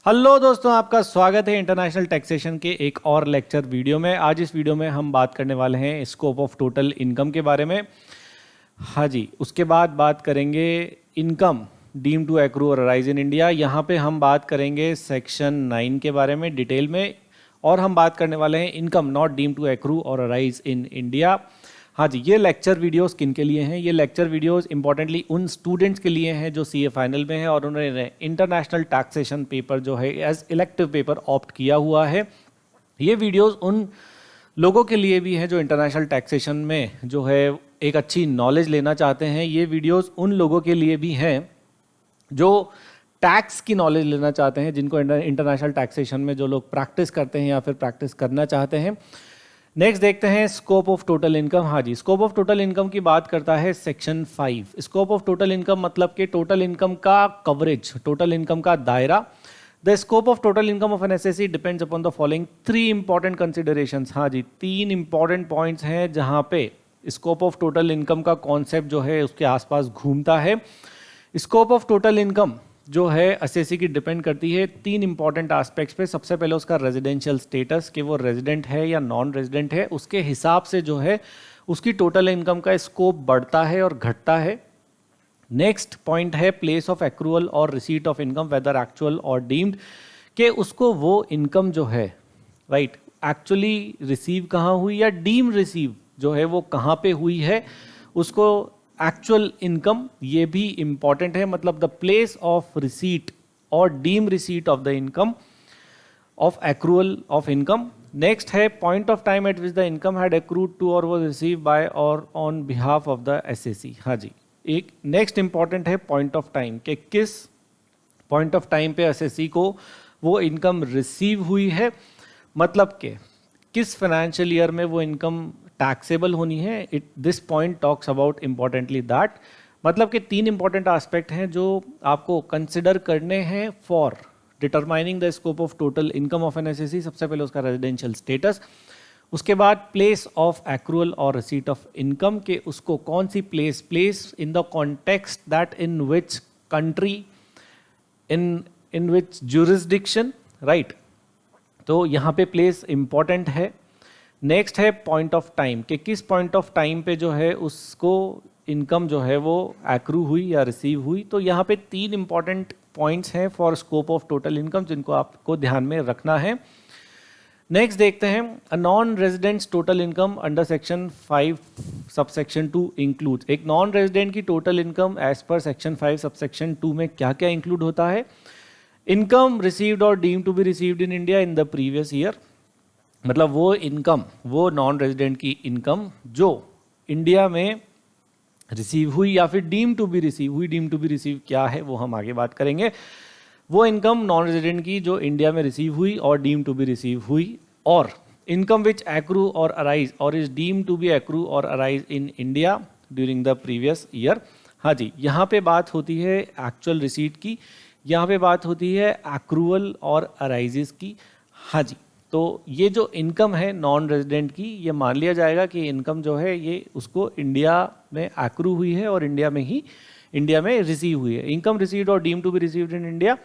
Hello दोस्तों, आपका स्वागत है इंटरनेशनल टैक्सेशन के एक और लेक्चर वीडियो में। आज इस वीडियो में हम बात करने वाले हैं स्कोप ऑफ टोटल इनकम के बारे में। हाँ जी, उसके बाद बात करेंगे इनकम डीम टू एक्रू और अराइज इन इंडिया। यहाँ पे हम बात करेंगे सेक्शन 9 के बारे में डिटेल में, और हम बात करने वाले हैं income not deem to accrue और अराइज इन इंडिया। हाँ जी, ये लेक्चर वीडियोस किन के लिए हैं? ये लेक्चर वीडियोस इंपॉर्टेंटली उन स्टूडेंट्स के लिए हैं जो सीए फाइनल में है और उन्होंने इंटरनेशनल टैक्सेशन पेपर जो है एज इलेक्टिव पेपर ऑप्ट किया हुआ है। ये वीडियोस उन लोगों के लिए भी हैं जो इंटरनेशनल टैक्सेशन में जो है एक अच्छी नॉलेज लेना चाहते हैं। ये वीडियोस उन लोगों के लिए भी हैं जो टैक्स की नॉलेज लेना चाहते हैं, जिनको इंटरनेशनल टैक्सेशन में जो लोग प्रैक्टिस करते हैं या फिर प्रैक्टिस करना चाहते हैं। नेक्स्ट देखते हैं स्कोप ऑफ टोटल इनकम। हाँ जी, स्कोप ऑफ टोटल इनकम की बात करता है section 5। Scope of total income मतलब कि टोटल इनकम का कवरेज, टोटल इनकम का दायरा। The scope of total income of an assessee depends upon the following 3 important considerations. हाँ जी, 3 इंपॉर्टेंट पॉइंट्स हैं जहां पे स्कोप ऑफ टोटल इनकम का कॉन्सेप्ट जो है उसके आसपास घूमता है। स्कोप ऑफ टोटल इनकम जो है एसएससी की डिपेंड करती है 3 इंपॉर्टेंट एस्पेक्ट्स पे। सबसे पहले उसका रेजिडेंशियल स्टेटस, कि वो रेजिडेंट है या नॉन रेजिडेंट है, उसके हिसाब से जो है उसकी टोटल इनकम का स्कोप बढ़ता है और घटता है। नेक्स्ट पॉइंट है प्लेस ऑफ एक्रूअल और receipt of income, whether actual और डीम्ड, कि उसको वो इनकम जो है राइट एक्चुअली रिसीव कहाँ हुई या डीम रिसीव जो है वो कहाँ पे हुई है, उसको एक्चुअल इनकम, ये भी इंपॉर्टेंट है। मतलब द प्लेस ऑफ रिसीट और deem receipt of the income of accrual of income. Next है point of time at which the income had accrued to और वाज रिसीव बाय और on behalf of the SSC. हाँ जी, एक next important है point of time, कि किस point of time पे एसएससी को वो इनकम रिसीव हुई है, मतलब कि किस फाइनेंशियल ईयर में वो इनकम टैक्सेबल होनी है। This point talks about importantly that, मतलब कि 3 इंपॉर्टेंट एस्पेक्ट हैं जो आपको कंसिडर करने हैं for determining the scope of total income of an SSC. सबसे पहले उसका रेजिडेंशियल स्टेटस, उसके बाद प्लेस ऑफ एक्रूअल और रिसीट ऑफ इनकम, के उसको कौन सी place in the context that in which country, in which jurisdiction, right. तो यहाँ पे प्लेस इंपॉर्टेंट है। नेक्स्ट है पॉइंट ऑफ टाइम, कि किस पॉइंट ऑफ टाइम पे जो है उसको इनकम जो है वो एक्रू हुई या रिसीव हुई। तो यहाँ पे 3 इंपॉर्टेंट पॉइंट्स हैं for scope of total income जिनको आपको ध्यान में रखना है। नेक्स्ट देखते हैं a non residents total income under section 5 subsection 2 includes. एक नॉन रेजिडेंट की total income as per section 5 subsection 2 में क्या क्या इंक्लूड होता है? इनकम रिसीव्ड और deem to be received in India in the previous year, मतलब वो इनकम, वो नॉन रेजिडेंट की इनकम जो इंडिया में रिसीव हुई या फिर डीम टू बी रिसीव हुई। डीम टू बी रिसीव क्या है वो हम आगे बात करेंगे। वो इनकम नॉन रेजिडेंट की जो इंडिया में रिसीव हुई और डीम टू बी रिसीव हुई, और इनकम विच एक्रू और अराइज और is deem to be accrue और arise in India during the previous year. हाँ जी, यहाँ पे बात होती है एक्चुअल रिसीट की, यहाँ पे बात होती है एक्रूअल और अराइजेस की। हाँ जी, तो ये जो इनकम है नॉन रेजिडेंट की, ये मान लिया जाएगा कि इनकम जो है ये उसको इंडिया में एक्रू हुई है और इंडिया में रिसीव हुई है। इनकम रिसीव्ड और deem to be received in India,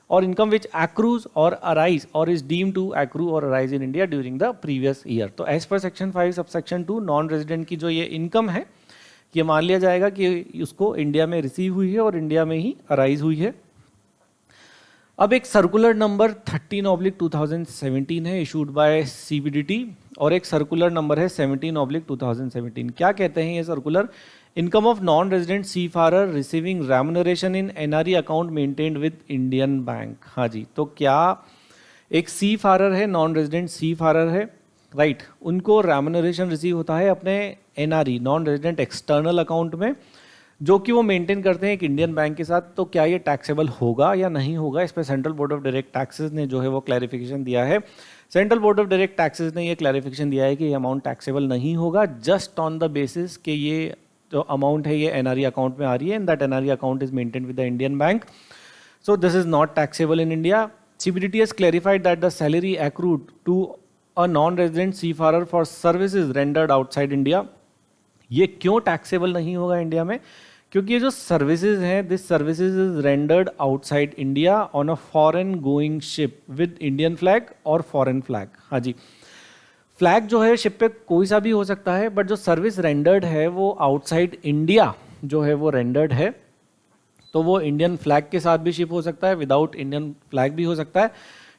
और इनकम विच एक्रूज और अराइज और इज डीम टू एक्रू और arise in India during the previous year. तो as per section 5 subsection 2 non resident की जो ये इनकम है ये मान लिया जाएगा कि उसको इंडिया में रिसीव हुई है और इंडिया में ही अराइज हुई है। अब एक सर्कुलर नंबर 13/2017 है इशूड बाय सीबीडीटी, और एक सर्कुलर नंबर है 17/2017। क्या कहते हैं ये circular? Income of non resident seafarer receiving remuneration in NRE account maintained with Indian bank. हाँ जी, तो क्या एक सी फारर है, नॉन रेजिडेंट सी फारर है, राइट, उनको रेम्यूनरेशन रिसीव होता है अपने NRE non resident external account में, जो कि वो मेंटेन करते हैं एक इंडियन बैंक के साथ। तो क्या ये टैक्सेबल होगा या नहीं होगा? इस पर central board of direct taxes ने जो है वो क्लैरिफिकेशन दिया है। Central board of direct taxes ने ये क्लैरिफिकेशन दिया है कि ये अमाउंट टैक्सेबल नहीं होगा, जस्ट ऑन द बेसिस कि ये जो अमाउंट है ये एनआरई अकाउंट में आ रही है and that NRE account is maintained with the Indian bank, so this is not taxable in India. CBDT has clarified that the salary accrued to a non-resident seafarer for services rendered outside India, ये क्यों taxable नहीं होगा India में? क्योंकि ये जो services हैं, this services is rendered outside India on a foreign going ship with Indian flag और फॉरेन फ्लैग। हाँ जी, फ्लैग जो है शिप पे कोई सा भी हो सकता है, बट जो सर्विस रेंडर्ड है वो आउटसाइड इंडिया जो है वो रेंडर्ड है, तो वो इंडियन फ्लैग के साथ भी शिप हो सकता है, विदाउट इंडियन फ्लैग भी हो सकता है।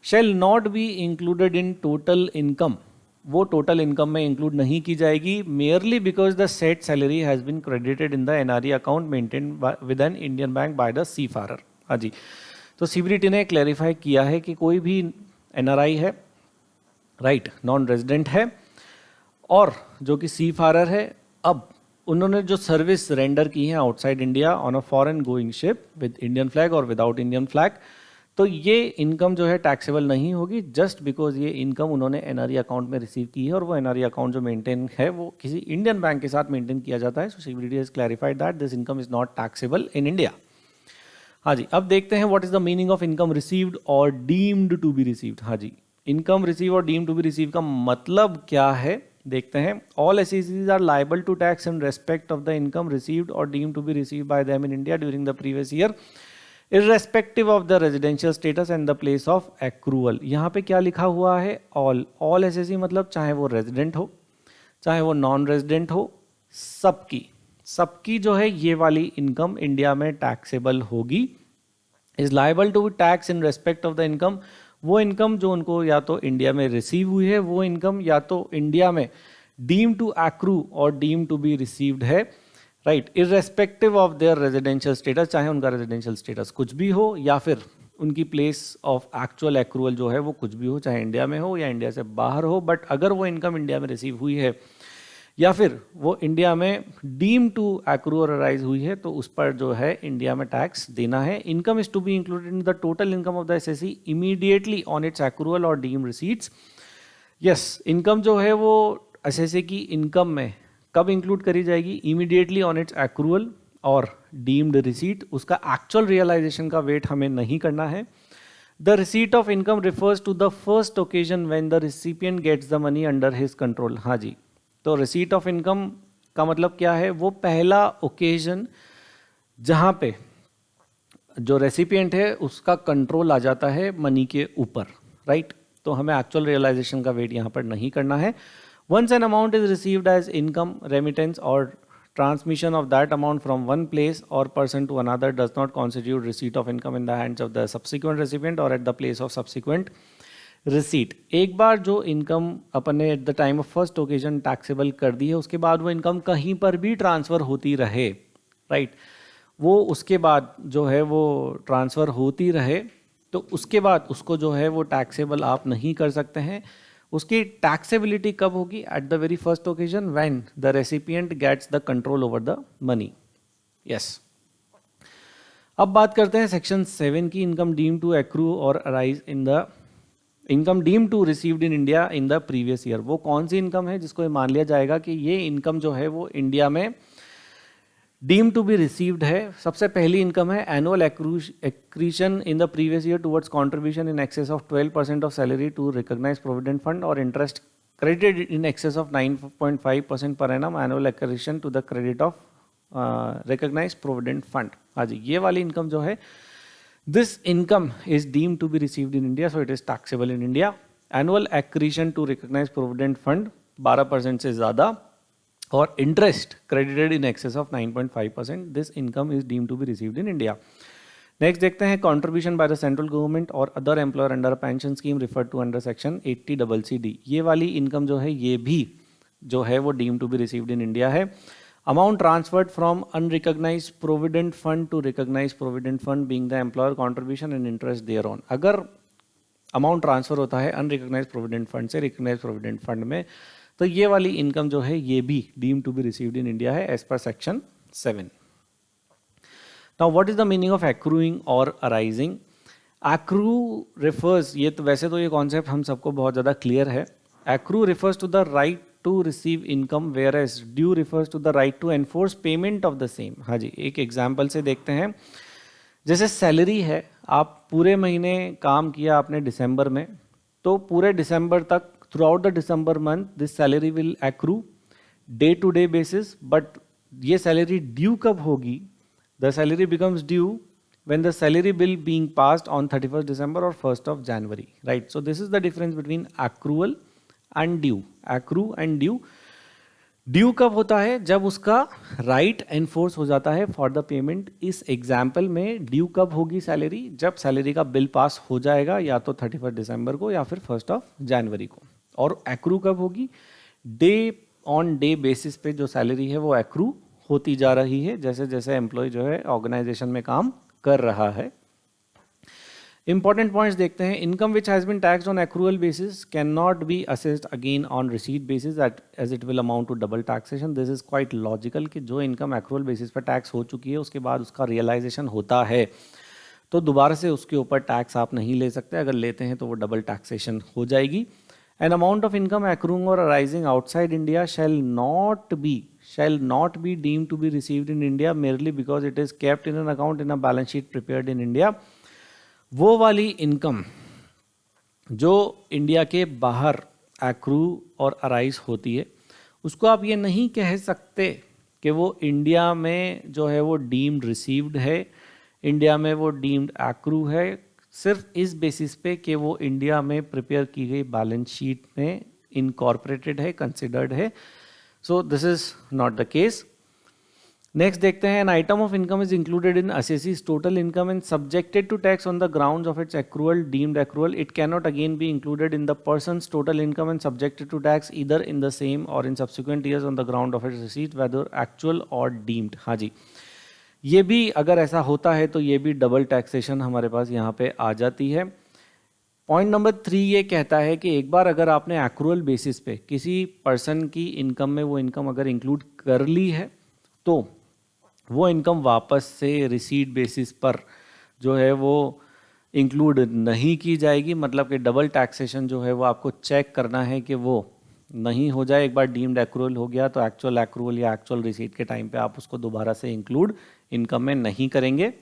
Shall not be included in total income, वो टोटल इनकम में इंक्लूड नहीं की जाएगी, merely because the said salary has been credited in the NRE account maintain with an Indian bank by the seafarer. हाँ जी, तो CBDT ने clarify किया है कि कोई भी एनआरआई है, राइट, नॉन रेजिडेंट है और जो कि सी फारर है, अब उन्होंने जो सर्विस रेंडर की है outside India on a foreign going ship with Indian flag और विदाउट इंडियन फ्लैग, तो ये इनकम जो है टैक्सेबल नहीं होगी, जस्ट बिकॉज ये इनकम उन्होंने एनआरई अकाउंट में रिसीव की है और वो एनआरई अकाउंट जो मेंटेन है वो किसी इंडियन बैंक के साथ मेंटेन किया जाता है। So CBDT has clarified that this income is not taxable in India. हाँ जी, अब देखते हैं what is the meaning of income received और डीम्ड टू बी रिसीव्ड। हाँ जी, इनकम रिसीव और डीम्ड टू बी रिसीव का मतलब क्या है देखते हैं। ऑल एसईसीज are liable to tax in respect of the income received और deemed to be received by them in India during the previous year irrespective of the residential status and the place of accrual। यहाँ पे क्या लिखा हुआ है, all SSC मतलब चाहे वो रेजिडेंट हो चाहे वो नॉन रेजिडेंट हो, सबकी जो है ये वाली इनकम इंडिया में टैक्सेबल होगी। Is liable to tax in respect of the income, वो इनकम जो उनको या तो इंडिया में रिसीव हुई है, वो इनकम या तो इंडिया में डीम टू एक्रू और डीम टू बी रिसीव्ड है, right, irrespective of their residential status, चाहे उनका रेजिडेंशियल स्टेटस कुछ भी हो या फिर उनकी प्लेस ऑफ एक्चुअल एक्रूअल जो है वो कुछ भी हो, चाहे इंडिया में हो या इंडिया से बाहर हो, बट अगर वो इनकम इंडिया में रिसीव हुई है या फिर वो इंडिया में डीम टू एक्रू और अराइज हुई है, तो उस पर जो है इंडिया में टैक्स देना है। Income is to be included in the total income of the assessee immediately on its accrual और डीम रिसीट्स। यस, इनकम जो है वो एसएससी की इनकम में कब इंक्लूड करी जाएगी, इमीडिएटली ऑन इट्स एक्रूअल और डीम्ड रिसीट। उसका एक्चुअल रियलाइजेशन का वेट हमें नहीं करना है। The receipt of income refers to the first occasion when the recipient gets the money under his control. हाँ जी, तो रिसीट ऑफ इनकम का मतलब क्या है, वो पहला ओकेजन जहां पे जो रेसिपिएंट है उसका कंट्रोल आ जाता है मनी के ऊपर, राइट, तो हमें एक्चुअल रियलाइजेशन का वेट यहाँ पर नहीं करना है। Once an amount is received as income, remittance or transmission of that amount from one place or person to another does not constitute receipt of income in the hands of the subsequent recipient or at the place of subsequent receipt। एक बार जो income अपने at the time of first occasion taxable कर दी है, उसके बाद वो income कहीं पर भी ट्रांसफ़र होती रहे, राइट, वो उसके बाद जो है वो ट्रांसफ़र होती रहे, तो उसके बाद उसको जो है वो टैक्सेबल आप नहीं कर सकते हैं। उसकी टैक्सेबिलिटी कब होगी, at the very first occasion when the recipient gets the control over the money. Yes, अब बात करते हैं सेक्शन 7 की, इनकम डीम टू एक्रू और arise in the income deem to received in India in the previous year. वो कौन सी income है जिसको ये मान लिया जाएगा कि ये इनकम जो है वो इंडिया में डीम टू बी रिसीव्ड है। सबसे पहली इनकम है annual accretion in the previous year towards contribution in excess of 12% of salary to recognise provident fund और interest credited in excess of 9.5% per annum annual accretion to the credit of recognise provident fund. हाँ जी, ये वाली income जो है, this income is deem to be received in India, so it is taxable in India. Annual accretion to recognise provident fund 12% से ज़्यादा और interest credited in excess of 9.5%, this income is deem to be received in India. Next देखते हैं contribution by the central government और other employer under pension scheme referred to under section 80CC। ये वाली income जो है ये भी जो है वो deem to be received in India है। Amount transferred from unrecognised provident fund to recognise provident fund being the employer contribution and interest thereon. अगर अमाउंट ट्रांसफर होता है अनरिकॉग्नाइज्ड प्रोविडेंट फंड से रिकॉग्नाइज्ड प्रोविडेंट फंड में, तो ये वाली income जो है ये भी deem to be received in India है as per section 7। Now what is the meaning of accruing और अराइजिंग। एक्रू रिफर्स, ये तो वैसे तो ये कॉन्सेप्ट हम सबको बहुत ज़्यादा क्लियर है। Accrue refers to the right to receive income whereas due refers to the right to enforce payment of the same. हाँ जी, एक एग्जाम्पल से देखते हैं। जैसे सैलरी है, आप पूरे महीने काम किया आपने दिसंबर में, तो पूरे दिसंबर तक through the December month this salary will accrue day to day basis, but ये सैलरी ड्यू कब होगी, the salary becomes due when the salary bill being passed on 31st December or 1st of January, right? So this is the difference between accrual and due. Accrue and due. Due कब होता है? जब उसका right enforce हो जाता है for the payment. इस example में ड्यू कब होगी सैलरी? जब सैलरी का बिल पास हो जाएगा या तो 31 दिसंबर को या फिर 1 जनवरी को. और एक्रू कब होगी? डे ऑन डे बेसिस पे जो सैलरी है वो एक्रू होती जा रही है जैसे जैसे एम्प्लॉय जो है ऑर्गेनाइजेशन में काम कर रहा है. इंपॉर्टेंट पॉइंट्स देखते हैं. Income which has been taxed on accrual basis can not be assessed again on receipt basis as it will amount to double taxation. This is quite logical कि जो इनकम एक्रूअल बेसिस पर tax हो चुकी है उसके बाद उसका realisation होता है तो दोबारा से उसके ऊपर टैक्स आप नहीं ले सकते. अगर लेते हैं तो वो डबल टैक्सेशन हो जाएगी. An amount of income accruing or arising outside India shall not be deemed to be received in India merely because it is kept in an account in a balance sheet prepared in India. वो वाली income जो India के बाहर accrue और arise होती है उसको आप ये नहीं कह सकते कि वो इंडिया में जो है वो डीम्ड रिसीव्ड है, इंडिया में वो डीम्ड एक्रू है, सिर्फ इस बेसिस पे कि वो इंडिया में प्रिपेयर की गई बैलेंस शीट में इनकॉर्पोरेटेड है, कंसिडर्ड है. So this is not the case. Next देखते हैं. An item of income is included in assessee's total income and subjected to tax on the grounds of its accrual deemed accrual. It can not again be included in the person's total income and subjected to tax either in the same और in subsequent years on the ground of it's receipt weather actual और deemed. हाँ जी, ये भी अगर ऐसा होता है तो ये भी डबल टैक्सेशन हमारे पास यहाँ पे आ जाती है. पॉइंट नंबर 3 ये कहता है कि एक बार अगर आपने एक्रूअल बेसिस पे किसी पर्सन की इनकम में वो इनकम अगर इंक्लूड कर ली है तो वो इनकम वापस से रिसीट बेसिस पर जो है वो इंक्लूड नहीं की जाएगी. मतलब कि डबल टैक्सेशन जो है वो आपको चेक करना है कि वो नहीं हो जाए. एक बार डीम्ड एक्रूअल हो गया तो एक्चुअल एक्रूअल या एक्चुअल रिसीट के टाइम पे आप उसको दोबारा से इंक्लूड इनकम में नहीं करेंगे.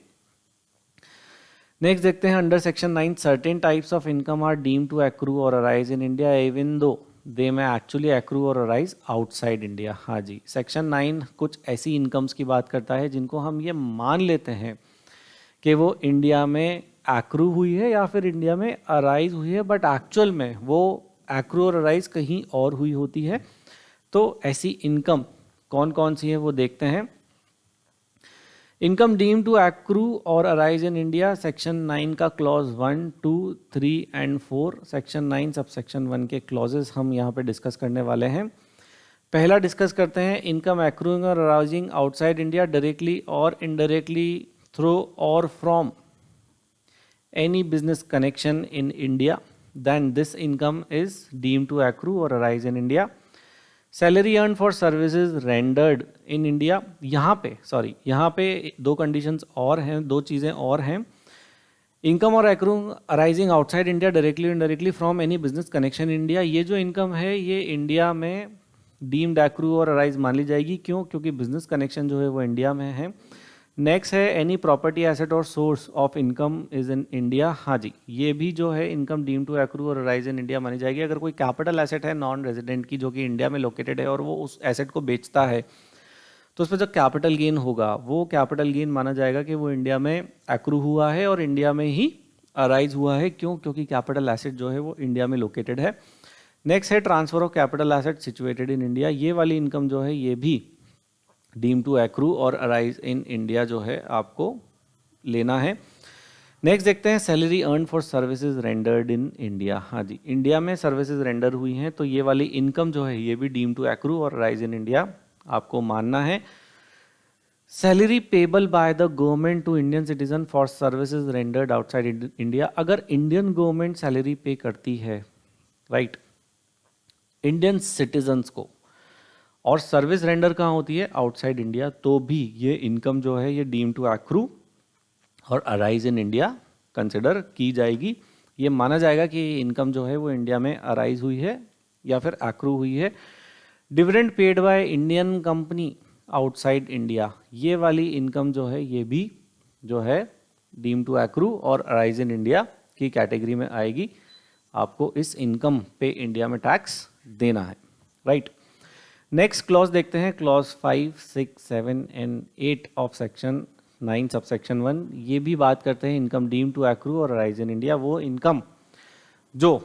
नेक्स्ट देखते हैं. Under section 9 certain types of income are deemed to accrue और arise in India even though they may actually accrue और अराइज आउटसाइड इंडिया. हाँ जी, सेक्शन 9 कुछ ऐसी इनकम्स की बात करता है जिनको हम ये मान लेते हैं कि वो इंडिया में एक्रू हुई है या फिर इंडिया में अराइज हुई है बट एक्चुअल में वो एक्रू और अराइज कहीं और हुई होती है. तो ऐसी इनकम कौन कौन सी है वो देखते हैं. इनकम डीम टू एक्रू और अराइज इन इंडिया, सेक्शन 9 का clause 1, 2, 3 and 4. Section 9 sub section 1 के क्लॉजेस हम यहाँ पे डिस्कस करने वाले हैं. पहला डिस्कस करते हैं इनकम एक्रूइंग और अराइजिंग आउटसाइड इंडिया डायरेक्टली और इनडायरेक्टली थ्रू और from any business connection in India, then this income is deemed to accrue or arise in India. Salary earned for services rendered in India. यहाँ पे दो conditions और हैं, दो चीज़ें और हैं. इनकम और accruing arising outside India directly or indirectly from any business connection in India. ये जो इनकम है ये इंडिया में डीम्ड एक्रू और अराइज मान ली जाएगी. क्यों? क्योंकि बिजनेस कनेक्शन जो है वो इंडिया में है. नेक्स्ट है एनी प्रॉपर्टी एसेट और source of income is in India. हाँ जी, ये भी जो है इनकम डीम टू एक्रू और अराइज इन इंडिया मानी जाएगी. अगर कोई कैपिटल एसेट है नॉन रेजिडेंट की जो कि इंडिया में लोकेटेड है और वो उस एसेट को बेचता है तो उस पर जो कैपिटल गेन होगा वो कैपिटल गेन माना जाएगा कि वो इंडिया में एक्रू हुआ है और इंडिया में ही अराइज हुआ है. क्यों? क्योंकि कैपिटल एसेट जो है वो इंडिया में लोकेटेड है. नेक्स्ट है transfer of capital asset situated in India. ये वाली इनकम जो है ये भी डीम टू एक्रू और अराइज इन इंडिया जो है आपको लेना है. नेक्स्ट देखते हैं salary earn for services rendered in India. हाँ जी, इंडिया में सर्विसेज रेंडर हुई हैं तो ये वाली इनकम जो है ये भी डीम टू एक्रू और अराइज इन इंडिया आपको मानना है. Salary payable by the government to Indian citizen for services rendered outside India. अगर इंडियन गवर्नमेंट सैलरी पे करती है राइट इंडियन सिटीजन्स को और सर्विस रेंडर कहाँ होती है? आउटसाइड इंडिया, तो भी ये इनकम जो है ये डीम टू एक्रू और अराइज इन इंडिया कंसिडर की जाएगी. ये माना जाएगा कि ये इनकम जो है वो इंडिया में अराइज हुई है या फिर एक्रू हुई है. Dividend paid by Indian company outside India, ये वाली इनकम जो है ये भी जो है डीम टू एक्रू और अराइज इन इंडिया की कैटेगरी में आएगी. आपको इस इनकम पे इंडिया में टैक्स देना है राइट. नेक्स्ट क्लॉज देखते हैं, clause 5, 6, 7 and 8 of section 9 subsection 1 ये भी बात करते हैं इनकम डीम टू एक्रू और अराइज इन इंडिया, वो इनकम जो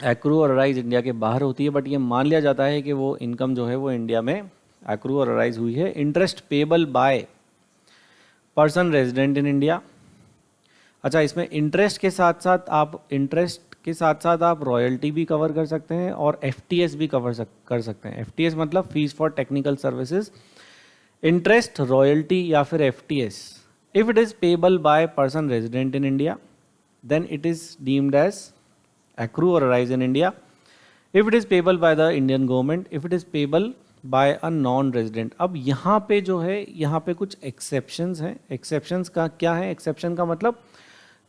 एक्रू और अराइज इंडिया के बाहर होती है, बट ये मान लिया जाता है कि वो इनकम जो है वो इंडिया में एक्रू और अराइज हुई है। Interest payable by person resident in India. अच्छा, इसमें इंटरेस्ट के साथ साथ आप रॉयल्टी भी कवर कर सकते हैं और एफटीएस भी कर सकते हैं। एफटीएस मतलब fees for technical services. Interest, royalty या फिर FTS, if it is payable by person resident in India then it is deemed as accrue और arise in India. If it is payable by the Indian government, if it is payable by a non resident. अब यहाँ पे जो है, यहाँ पे कुछ exceptions हैं। एक्सेप्शंस का क्या है? एक्सेप्शन का मतलब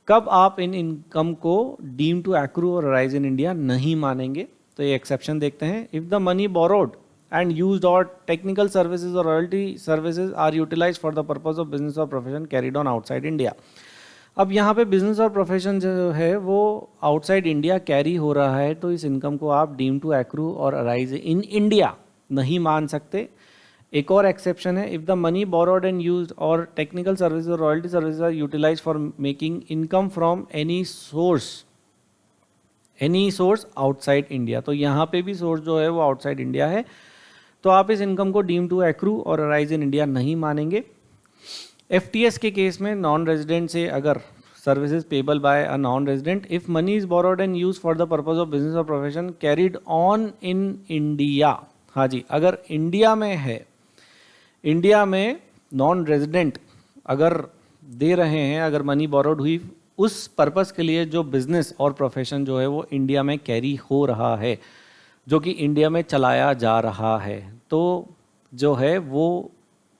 कब आप इन इनकम को डीम टू एक्रू और अराइज इन इंडिया नहीं मानेंगे। तो ये एक्सेप्शन देखते हैं। If the money borrowed and used और टेक्निकल सर्विसेज और royalty services are utilised for the purpose of business और profession carried on outside India. अब यहाँ पे बिजनेस और प्रोफेशन जो है वो आउटसाइड इंडिया कैरी हो रहा है, तो इस इनकम को आप डीम टू एक्रू और अराइज इन इंडिया नहीं मान सकते। एक और एक्सेप्शन है, if the money borrowed and used और टेक्निकल सर्विसेज और royalty services are utilised for making income from any source outside India. तो यहाँ पे भी सोर्स जो है वो आउटसाइड इंडिया है, तो आप इस इनकम को डीम टू एक्रू और अराइज इन इंडिया नहीं मानेंगे। एफटीएस के केस में नॉन रेजिडेंट से अगर services payable by a non resident, if money is borrowed and use for the purpose of business और profession carried on in India. हाँ जी, अगर इंडिया में है, इंडिया में नॉन रेजिडेंट अगर दे रहे हैं, अगर मनी बोरोड हुई उस पर्पस के लिए जो बिजनेस और प्रोफेशन जो है वो इंडिया में कैरी हो रहा है, जो कि इंडिया में चलाया जा रहा है, तो जो है वो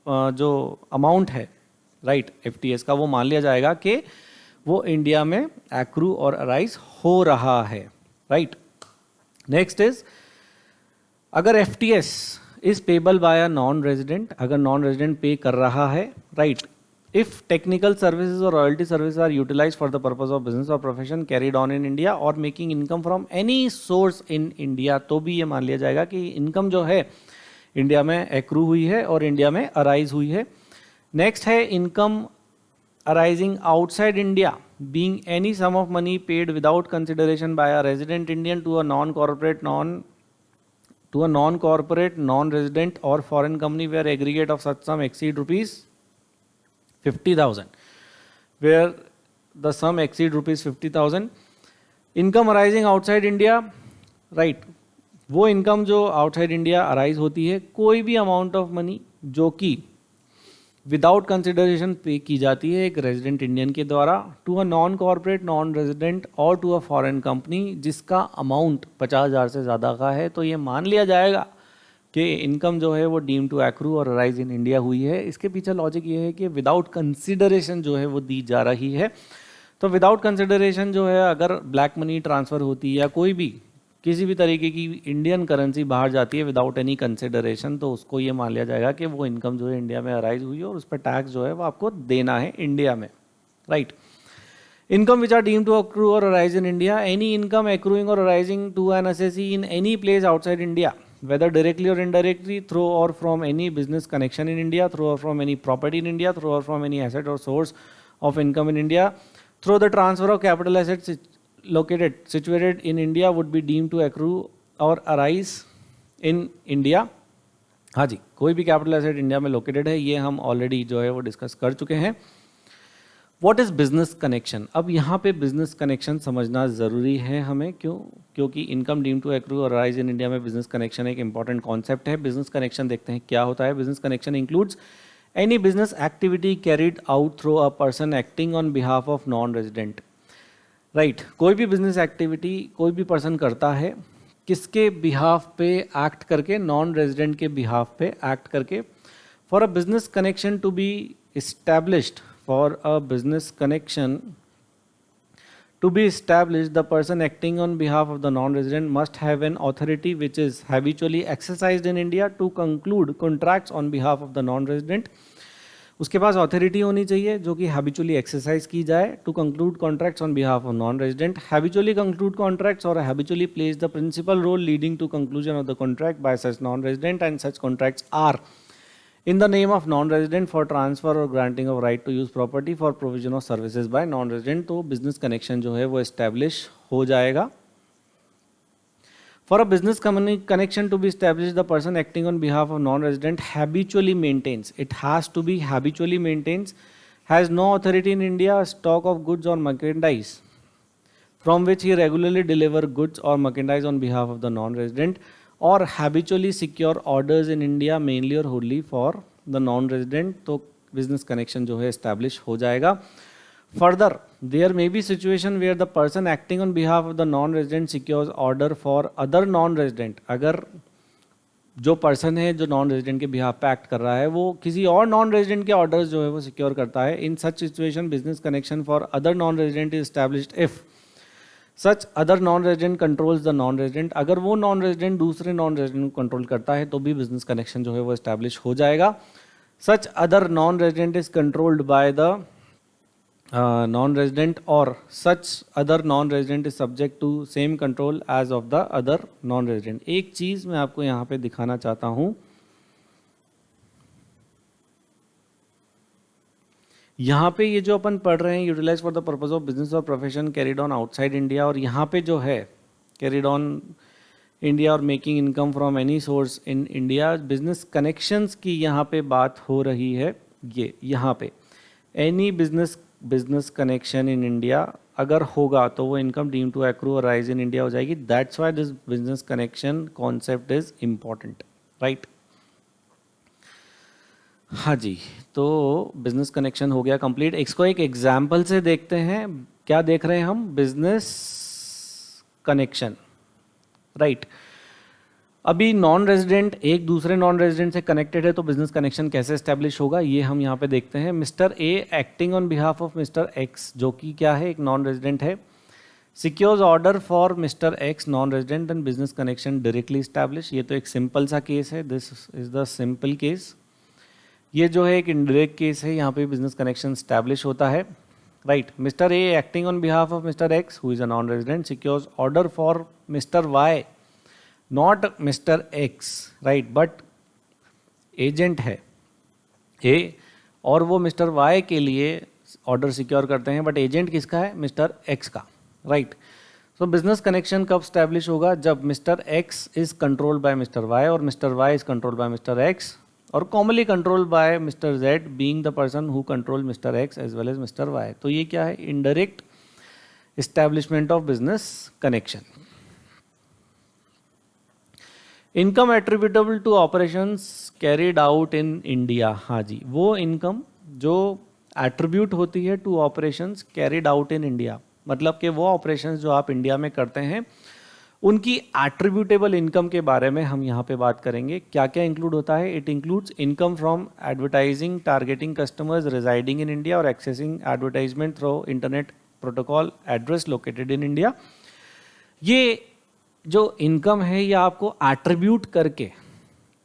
जो अमाउंट है राइट एफटीएस का, वो मान लिया जाएगा कि वो इंडिया में एक्रू और अराइज हो रहा है। राइट, नेक्स्ट इज, अगर FTS is payable by a non resident, अगर नॉन रेजिडेंट पे कर रहा है, राइट, इफ टेक्निकल सर्विसेज और royalty services are utilise for the purpose of business और profession carried on in India और making income from any source in India, तो भी ये मान लिया जाएगा कि इनकम जो है इंडिया में एक्रू हुई है और इंडिया में अराइज हुई है। नेक्स्ट है income arising outside India being any sum of money paid without consideration by a resident Indian to a non corporate non-resident or foreign company where aggregate of such sum exceed rupees 50,000, where the sum exceed rupees 50,000. Income arising outside India, right, वो income जो outside India arise होती है, कोई भी amount of money जो कि without consideration पे की जाती है एक रेजिडेंट इंडियन के द्वारा to a non corporate non resident और टू अ फॉरेन कंपनी जिसका अमाउंट 50,000 से ज़्यादा का है, तो ये मान लिया जाएगा कि इनकम जो है वो डीम टू एक्रू और अराइज इन इंडिया हुई है। इसके पीछे लॉजिक ये है कि विदाउट कंसिडरेशन जो है वो दी जा रही है। तो विदाउट कंसिडरेशन जो है, अगर ब्लैक मनी ट्रांसफ़र होती है या कोई भी किसी भी तरीके की इंडियन करेंसी बाहर जाती है विदाउट एनी कंसिडरेशन, तो उसको ये मान लिया जाएगा कि वो इनकम जो है इंडिया में अराइज हुई है और उस पर टैक्स जो है वो आपको देना है इंडिया में। Right, income which are deem to accrue और arise in India, any income accruing और arising to an SSC in any place outside India whether directly or indirectly, through or from any business connection in India, through or from any property in India, through or from any asset or source of income in India, through the transfer of capital assets situated in India would be deemed to accrue or arise in India. हाँ जी, कोई भी capital asset India में located है, ये हम already जो है वो डिस्कस कर चुके हैं। What is business connection? अब यहाँ पे बिजनेस कनेक्शन समझना ज़रूरी है हमें, क्योंकि income deem to accrue or rise in India में बिजनेस कनेक्शन एक इंपॉर्टेंट कॉन्सेप्ट है। बिजनेस कनेक्शन देखते हैं क्या होता है। Business connection includes any business activity carried out through a person acting on behalf of non resident. Right, कोई भी बिजनेस एक्टिविटी कोई भी पर्सन करता है, किसके बिहाफ पे एक्ट करके? नॉन रेजिडेंट के बिहाफ पे एक्ट करके। For a business connection to be established, for a business connection to be established, the person acting on behalf of the non-resident must have an authority which is habitually exercised in India to conclude contracts on behalf of the non-resident. उसके पास authority होनी चाहिए जो कि habitually exercise की जाए to conclude contracts on behalf of non resident, habitually conclude contracts और habitually plays the principal role leading to conclusion of the contract by such non resident, and such contracts are in the name of non-resident for transfer or granting of right to use property for provision of services by non-resident, तो business connection जो है वो establish हो जाएगा. For a business connection to be established, the person acting on behalf of non-resident habitually maintains, it has to be habitually maintains, has no authority in India, stock of goods or merchandise from which he regularly deliver goods or merchandise on behalf of the non-resident, और habitually secure orders in India mainly or wholly for the non-resident, तो business connection जो है establish हो जाएगा. Further, there may be situation where the person acting on behalf of the non-resident secures order for other non-resident. अगर जो person है जो non resident के बिहाफ पे एक्ट कर रहा है वो किसी और नॉन रेजिडेंट के ऑर्डर्स जो है वो सिक्योर करता है. In such situation business connection for other non resident is established if such other non resident controls the non resident. अगर वो नॉन रेजिडेंट दूसरे नॉन रेजिडेंट को कंट्रोल करता है तो भी बिजनेस कनेक्शन जो है वो एस्टैब्लिश हो जाएगा. सच other non resident is controlled by the non-resident or such other non-resident is subject to same control as of the other non-resident. एक चीज मैं आपको यहाँ पे दिखाना चाहता हूँ. यहाँ पे ये जो अपन पढ़ रहे हैं utilise for the purpose of business और profession carried on outside India, और यहाँ पे जो है कैरिड ऑन इंडिया और making income from any source in India, business connections की यहाँ पे बात हो रही है. ये यहाँ पे any business connection in India अगर होगा तो वो income deem to accrue or rise in India हो जाएगी. That's why this business connection concept is important, right. हाँ जी, तो बिजनेस कनेक्शन हो गया कंप्लीट. इसको एक एग्जाम्पल से देखते हैं. क्या देख रहे हैं हम? Business connection, right. अभी नॉन रेजिडेंट एक दूसरे नॉन रेजिडेंट से कनेक्टेड है तो बिजनेस कनेक्शन कैसे एस्टेब्लिश होगा ये हम यहाँ पे देखते हैं. Mister A acting on behalf of mister x, जो कि क्या है, एक नॉन रेजिडेंट है, secures order for mister x non resident and business connection directly establish. ये तो एक सिंपल सा केस है, this is the simple case. ये जो है एक इनडायरेक्ट केस है, यहाँ पे बिजनेस कनेक्शन एस्टैब्लिश होता है, right. Mister A acting on behalf of mister X who is a non resident secures order for mister Y, not mister X, right, but agent है ए और वो mister Y के लिए order secure करते हैं, but agent किसका है? Mister X का, राइट. सो बिजनेस कनेक्शन कब स्टैब्लिश होगा? जब mister X is controlled by mister Y और mister Y is controlled by mister X और commonly controlled by mister Z being the person who control mister X as well as mister Y. तो ये क्या है? Indirect establishment of business connection. Income attributable to operations carried out in India. हाँ जी, वो income जो attribute होती है to operations carried out in India, मतलब कि वो ऑपरेशंस जो आप इंडिया में करते हैं उनकी एट्रीब्यूटेबल इनकम के बारे में हम यहाँ पे बात करेंगे. क्या क्या इंक्लूड होता है? It includes income from advertising targeting customers residing in India और accessing advertisement through internet protocol address located in India. ये जो इनकम है ये आपको एट्रीब्यूट करके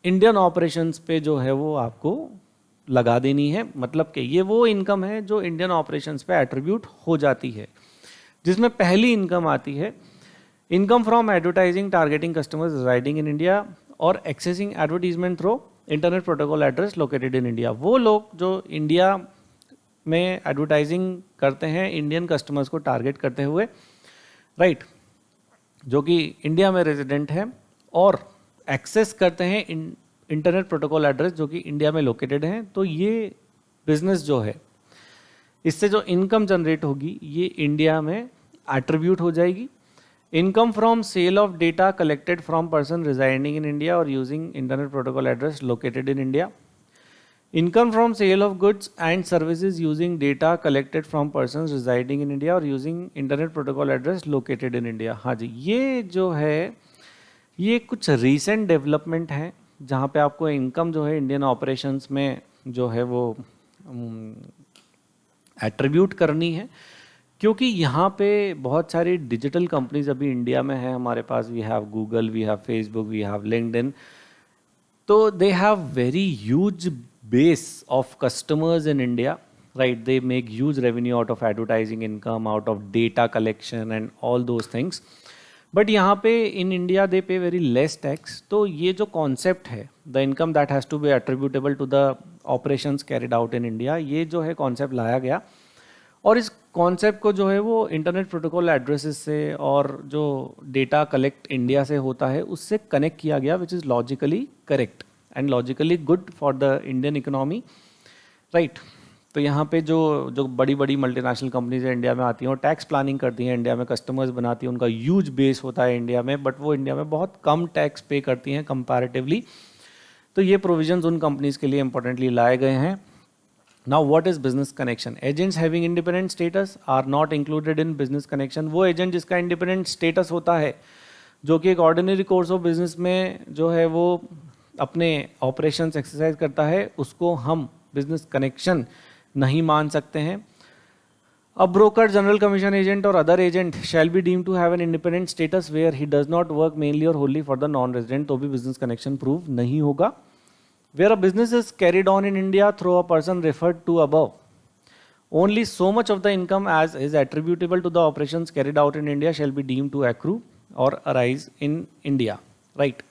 इंडियन ऑपरेशंस पे जो है वो आपको लगा देनी है. मतलब कि ये वो इनकम है जो इंडियन ऑपरेशंस पे एट्रीब्यूट हो जाती है, जिसमें पहली इनकम आती है income from advertising targeting customers residing in India और accessing advertisement through internet protocol address located in India. वो लोग जो इंडिया में एडवर्टाइजिंग करते हैं इंडियन कस्टमर्स को टारगेट करते हुए, राइट, जो कि इंडिया में रेजिडेंट है और एक्सेस करते हैं इंटरनेट प्रोटोकॉल एड्रेस जो कि इंडिया में लोकेटेड है. तो ये बिजनेस जो है इससे जो इनकम जनरेट होगी ये इंडिया में एट्रीब्यूट हो जाएगी. Income from sale of data collected from person residing in India और using internet protocol address located in India. Income from sale of goods and services using data collected from person residing in India और using internet protocol address located in India. हाँ जी, ये जो है ये कुछ recent development है जहाँ पे आपको इनकम जो है इंडियन ऑपरेशंस में जो है वो एट्रीब्यूट करनी है, क्योंकि यहाँ पे बहुत सारी डिजिटल कंपनीज अभी इंडिया में है. हमारे पास we have Google, we have Facebook, we have LinkedIn. तो they have very huge base of customers in India, right? They make huge revenue out of advertising income, out of data collection and all those things. But यहाँ पे in India दे पे very less tax. तो ये जो concept है, the income that has to be attributable to the operations carried out in India, ये जो है कॉन्सेप्ट लाया गया और इस कॉन्सेप्ट को जो है वो इंटरनेट प्रोटोकॉल एड्रेसेस से और जो डेटा कलेक्ट इंडिया से होता है उससे कनेक्ट किया गया, which is logically correct and logically good for the Indian economy, right. तो यहाँ पे जो जो बड़ी बड़ी मल्टीनेशनल कंपनीज इंडिया में आती हैं और टैक्स प्लानिंग करती हैं, इंडिया में कस्टमर्स बनाती हैं, उनका ह्यूज बेस होता है इंडिया में, बट वो इंडिया में बहुत कम टैक्स पे करती हैं कंपैरेटिवली। तो ये प्रोविजंस उन कंपनीज के लिए इंपॉर्टेंटली लाए गए हैं। Now what is business connection? Agents having independent status are not included in business connection. वो एजेंट जिसका इंडिपेंडेंट स्टेटस होता है, जो कि एक ऑर्डिनरी कोर्स ऑफ बिजनेस में जो है वो अपने ऑपरेशंस एक्सरसाइज करता है, उसको हम बिजनेस कनेक्शन नहीं मान सकते हैं। A broker, general commission agent और other agent shall be deemed to have an independent status where he does not work mainly और wholly for the non resident, तो भी बिजनेस कनेक्शन प्रूव नहीं होगा। Where a business is carried on in India through a person referred to above, only so much of the income as is attributable to the operations carried out in India shall be deemed to accrue or arise in India, right?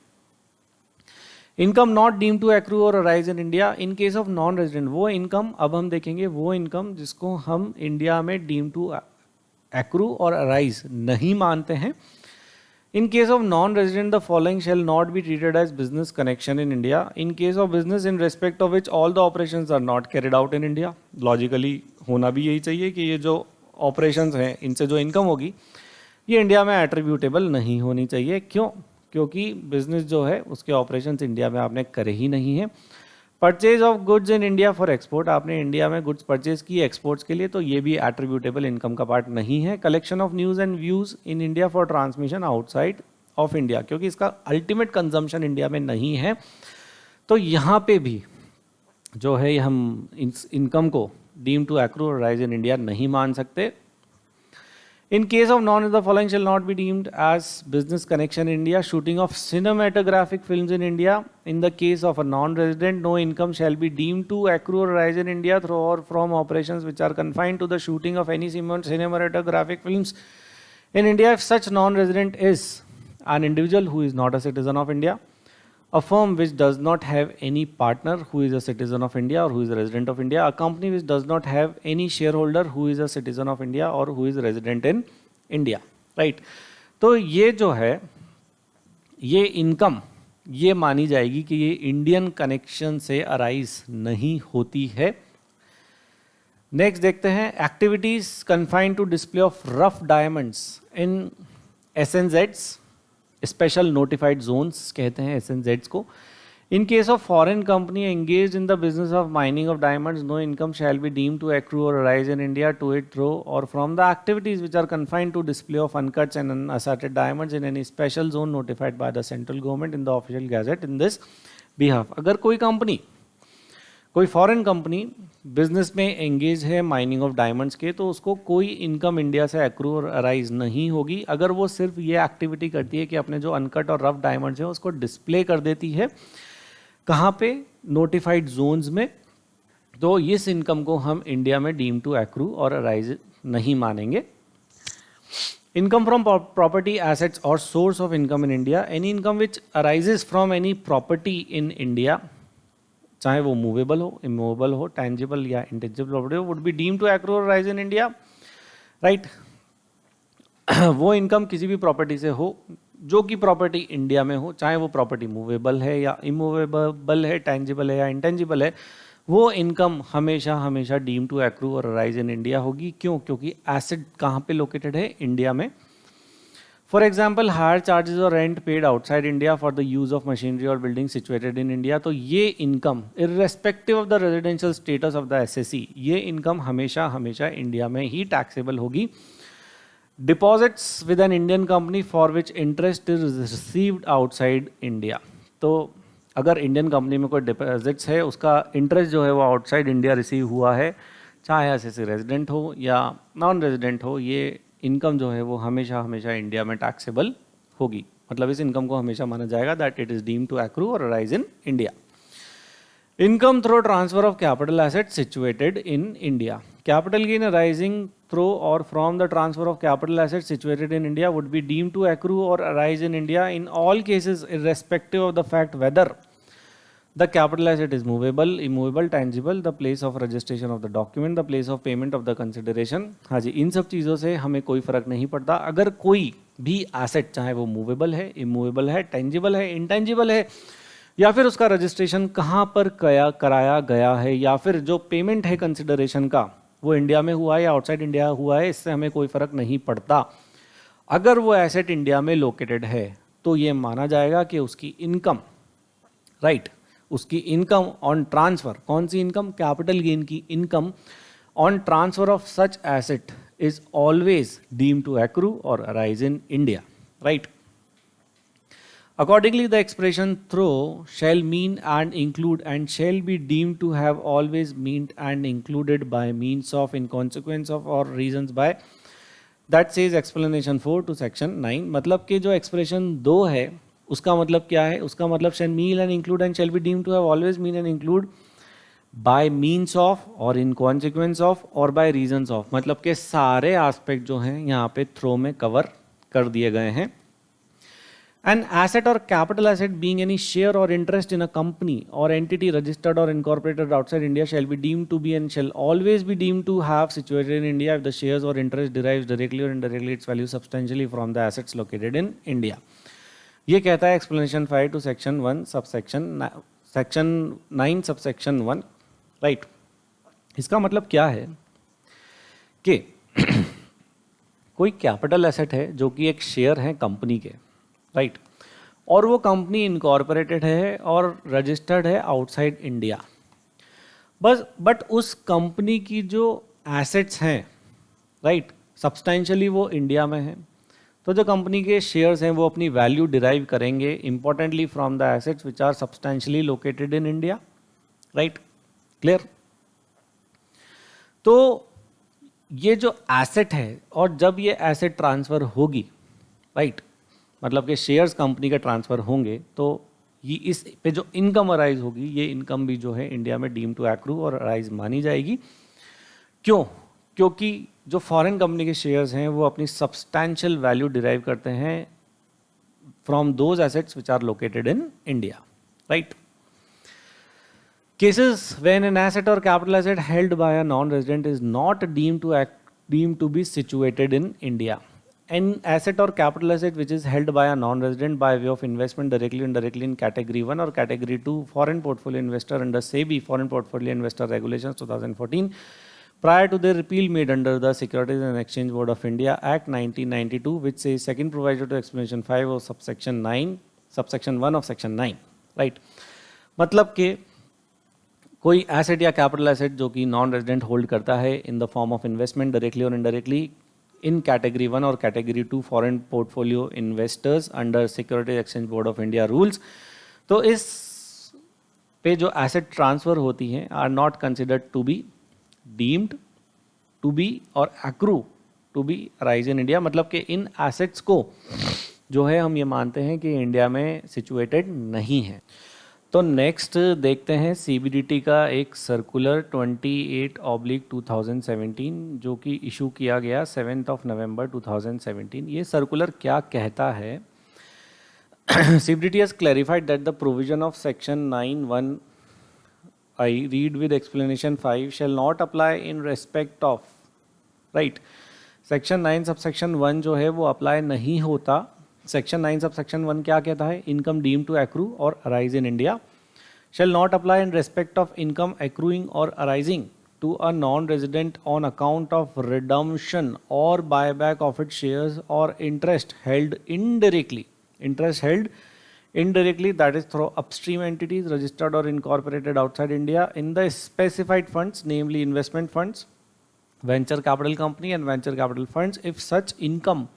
Income not deem to accrue और arise in India in case of non resident, वो income, अब हम देखेंगे वो income जिसको हम India में deem to accrue और अराइज नहीं मानते हैं। In case of non resident the following shall not be treated as business connection in India in case of business in respect of which all the operations are not carried out in India. Logically होना भी यही चाहिए कि ये जो operations हैं इनसे जो इनकम होगी ये इंडिया में एट्रीब्यूटेबल नहीं होनी चाहिए। क्यों? क्योंकि बिजनेस जो है उसके ऑपरेशंस इंडिया में आपने करे ही नहीं है। Purchase of goods in India for export, आपने इंडिया में गुड्स परचेज की एक्सपोर्ट्स के लिए, तो ये भी एट्रीब्यूटेबल इनकम का पार्ट नहीं है। Collection of news and views in India for transmission outside of India, क्योंकि इसका अल्टीमेट कंजम्पशन इंडिया में नहीं है, तो यहाँ पे भी जो है हम इस इनकम को deem to accrue or rise in India नहीं मान सकते। In case of none of the following shall not be deemed as business connection in India. Shooting of cinematographic films in India. In the case of a non-resident, no income shall be deemed to accrue or rise in India through or from operations which are confined to the shooting of any cinematographic films in India if such non-resident is an individual who is not a citizen of India, a firm which does not have any partner who is a citizen of India or who is a resident of India, a company which does not have any shareholder who is a citizen of India or who is resident in India, right? तो ये जो है ये income ये मानी जाएगी कि ये इंडियन कनेक्शन से अराइज नहीं होती है। नेक्स्ट देखते हैं, activities confined to display of rough diamonds in SNZs, special notified zones कहते हैं SNZs को। In case of foreign company engage in the business of mining of diamonds, no income shall be deem to accrue और arise in India to it through और from the activities which are confined to display of uncuts and unassorted diamonds in any special zone notified by the central government in the official gazette in this behalf. अगर कोई company, कोई foreign company business में engage है mining of diamonds के, तो उसको कोई income India से एक्रू और अराइज नहीं होगी अगर वो सिर्फ ये एक्टिविटी करती है कि अपने जो अनकट और रफ डायमंड्स हैं उसको डिस्प्ले कर देती है। कहाँ पे? नोटिफाइड जोन्स में। तो इस इनकम को हम इंडिया में डीम टू एक्रू और अराइज नहीं मानेंगे। Income from property, assets or source of income in India, any income which arises from any property in India, चाहे वो मूवेबल हो, इमूवेबल हो, टैंजिबल या इंटेंजिबल प्रॉपर्टी हो, would be deem to accrue or rise in India, right. वो income किसी भी property से हो जो कि प्रॉपर्टी इंडिया में हो, चाहे वो प्रॉपर्टी मूवेबल है या इमूवेबल है, टैंजिबल है या इंटेंजिबल है, वो इनकम हमेशा हमेशा deem to accrue or rise in India होगी। क्यों? क्योंकि एसेट कहाँ पे लोकेटेड है? इंडिया में। फॉर एग्जाम्पल, हायर चार्जेस और rent paid outside India for the use of machinery और बिल्डिंग सिचुएटेड इन इंडिया, तो ये income irrespective of the residential status of the SSE, ये इनकम हमेशा हमेशा इंडिया में ही टैक्सेबल होगी। Deposits with an Indian company for which interest is received outside India, तो अगर इंडियन कंपनी में कोई डिपॉजिट्स है उसका इंटरेस्ट जो है वो आउटसाइड इंडिया रिसीव हुआ है, चाहे SSE रेजिडेंट हो या नॉन रेजिडेंट हो, ये इनकम जो है वो हमेशा हमेशा इंडिया में टैक्सेबल होगी। मतलब इस इनकम को हमेशा माना जाएगा that it is deem to accrue और arise in India. Income through transfer of capital assets situated in India. Capital gain arising through or from the transfer of capital assets situated in India would be deemed to accrue or arise in India in all cases, irrespective of the fact whether the capital asset is movable, immovable, tangible, the place of registration of the document, the place of payment of the consideration. हाँ जी, इन सब चीज़ों से हमें कोई फ़र्क नहीं पड़ता. अगर कोई भी एसेट, चाहे वो मूवेबल है, इमूवेबल है, टेंजिबल है, इंटेंजिबल है, या फिर उसका रजिस्ट्रेशन कहाँ पर कराया गया है, या फिर जो पेमेंट है कंसिडरेशन का वो इंडिया में हुआ है या आउटसाइड इंडिया हुआ है, इससे हमें कोई फ़र्क नहीं पड़ता. अगर वो एसेट इंडिया में लोकेटेड है तो ये माना जाएगा कि उसकी इनकम, राइट, उसकी इनकम ऑन ट्रांसफ़र, कौन सी इनकम, कैपिटल गेन की income on transfer of such asset is always deemed to accrue और arise in India, right. Accordingly, the expression through shall mean and include and shall be deemed to have always meant and included by means of, in consequence of or reasons by. That says explanation 4 to section 9. मतलब कि जो expression 2 है उसका मतलब क्या है, उसका मतलब shall mean and include and shall be deemed to have always mean and include by means of or in consequence of और by reasons of. मतलब कि सारे aspect जो हैं यहाँ पे throw में cover कर दिए गए हैं. An asset or capital asset being any share or interest in a company or entity registered or incorporated outside India shall be deemed to be and shall always be deemed to have situated in India if the shares or interest derives directly or indirectly its value substantially from the assets located in India. ये कहता है explanation 5 to section 1 section 9 subsection 1, right. इसका मतलब क्या है कि कोई capital asset है जो कि एक शेयर है कंपनी के, राइट, और वो कंपनी इनकॉर्पोरेटेड है और रजिस्टर्ड है आउटसाइड इंडिया. बस बट उस कंपनी की जो एसेट्स हैं, राइट, सब्सटेंशियली वो इंडिया में है. तो जो कंपनी के शेयर्स हैं वो अपनी वैल्यू डिराइव करेंगे importantly from the assets which are substantially located in India, right, clear. तो ये जो एसेट है और जब ये एसेट ट्रांसफ़र होगी, राइट, मतलब कि शेयर्स कंपनी के ट्रांसफ़र होंगे तो ये इस पे जो इनकम अराइज होगी ये इनकम भी जो है इंडिया में डीम टू एक्रू और अराइज मानी जाएगी. क्यों? क्योंकि जो फॉरेन कंपनी के शेयर्स हैं वो अपनी सब्सटैंशियल वैल्यू डिराइव करते हैं from those assets which are located in India, right. Cases when an asset or capital asset held by a non-resident is not deemed to be situated in India. An asset or capital asset which is held by a non-resident by way of investment directly or indirectly in category 1 or category 2 foreign portfolio investor under SEBI Foreign Portfolio Investor Regulations 2014 prior to their repeal made under the Securities and Exchange Board of India Act 1992, which says second proviso to explanation 5 of subsection 1 of section 9, right. मतलब कि कोई asset या capital asset जो कि non resident hold करता है in the form of investment directly और indirectly in category 1 और category 2 foreign portfolio investors under securities exchange board of India rules, तो इस पे जो एसेट ट्रांसफ़र होती हैं are not considered to be deemed to be और accrue to be arise in India. मतलब कि इन एसेट्स को जो है हम ये मानते हैं कि इंडिया में सिचुएटेड नहीं है. तो नेक्स्ट देखते हैं CBDT का एक सर्कुलर 28/2017 जो कि इशू किया गया 7 नवंबर 2017. ये सर्कुलर क्या कहता है? CBDT has clarified that the provision of section 9(1) I read with explanation 5 shall not apply in respect of, right. Section 9 subsection 1 जो है वो अप्लाई नहीं होता. सेक्शन 9 सबसेक्शन 1 क्या कहता है? इनकम डीम टू एक्रू और arise in India shall not apply in respect of income accruing or arising to a non-resident on account of redemption or buyback of its shares or interest held indirectly. Interest held indirectly, that is through upstream entities registered or incorporated outside India in the specified funds, namely investment funds, venture capital company and venture capital funds, if such income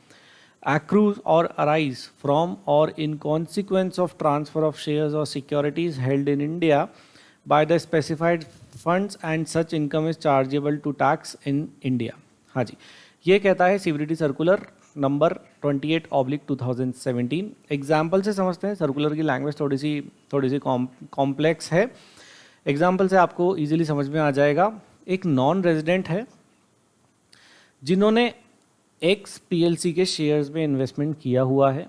accrues or arise from or in consequence of transfer of shares or securities held in India by the specified funds and such income is chargeable to tax in India. हाँ जी, ये कहता है CBDT circular number 28/2017. Example से समझते हैं. Circular की language थोड़ी सी कॉम्प्लेक्स है. एग्जाम्पल से आपको इजीली समझ में आ जाएगा। एक नॉन रेजिडेंट है जिन्होंने एक्स पीएलसी के शेयर्स में इन्वेस्टमेंट किया हुआ है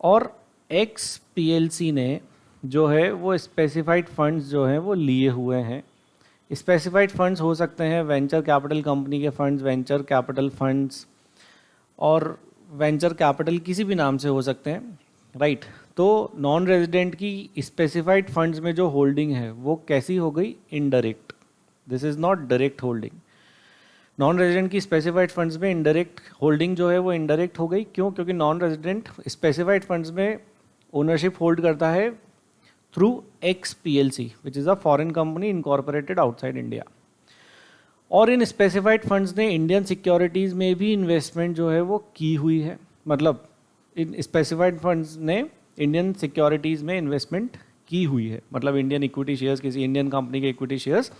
और एक्स पीएलसी ने जो है वो स्पेसिफाइड फंड्स जो हैं वो लिए हुए हैं। स्पेसिफाइड फंड्स हो सकते हैं वेंचर कैपिटल कंपनी के फंड्स, वेंचर कैपिटल फंड्स और वेंचर कैपिटल किसी भी नाम से हो सकते हैं, राइट। तो नॉन रेजिडेंट की स्पेसिफाइड फंड्स में जो होल्डिंग है वो कैसी हो गई? Indirect. This is not direct holding. Non resident की स्पेसिफाइड फंड्स में इनडायरेक्ट होल्डिंग जो है वो इनडायरेक्ट हो गई। क्यों? क्योंकि नॉन रेजिडेंट स्पेसिफाइड फंड्स में ओनरशिप होल्ड करता है through x PLC which is a foreign company incorporated outside India. और इन स्पेसिफाइड फंड्स ने इंडियन सिक्योरिटीज़ में भी इन्वेस्टमेंट जो है वो की हुई है। मतलब इन स्पेसिफाइड फंड्स ने इंडियन सिक्योरिटीज़ में इन्वेस्टमेंट की हुई है, मतलब इंडियन इक्विटी शेयर्स, किसी इंडियन कंपनी के इक्विटी शेयर्स।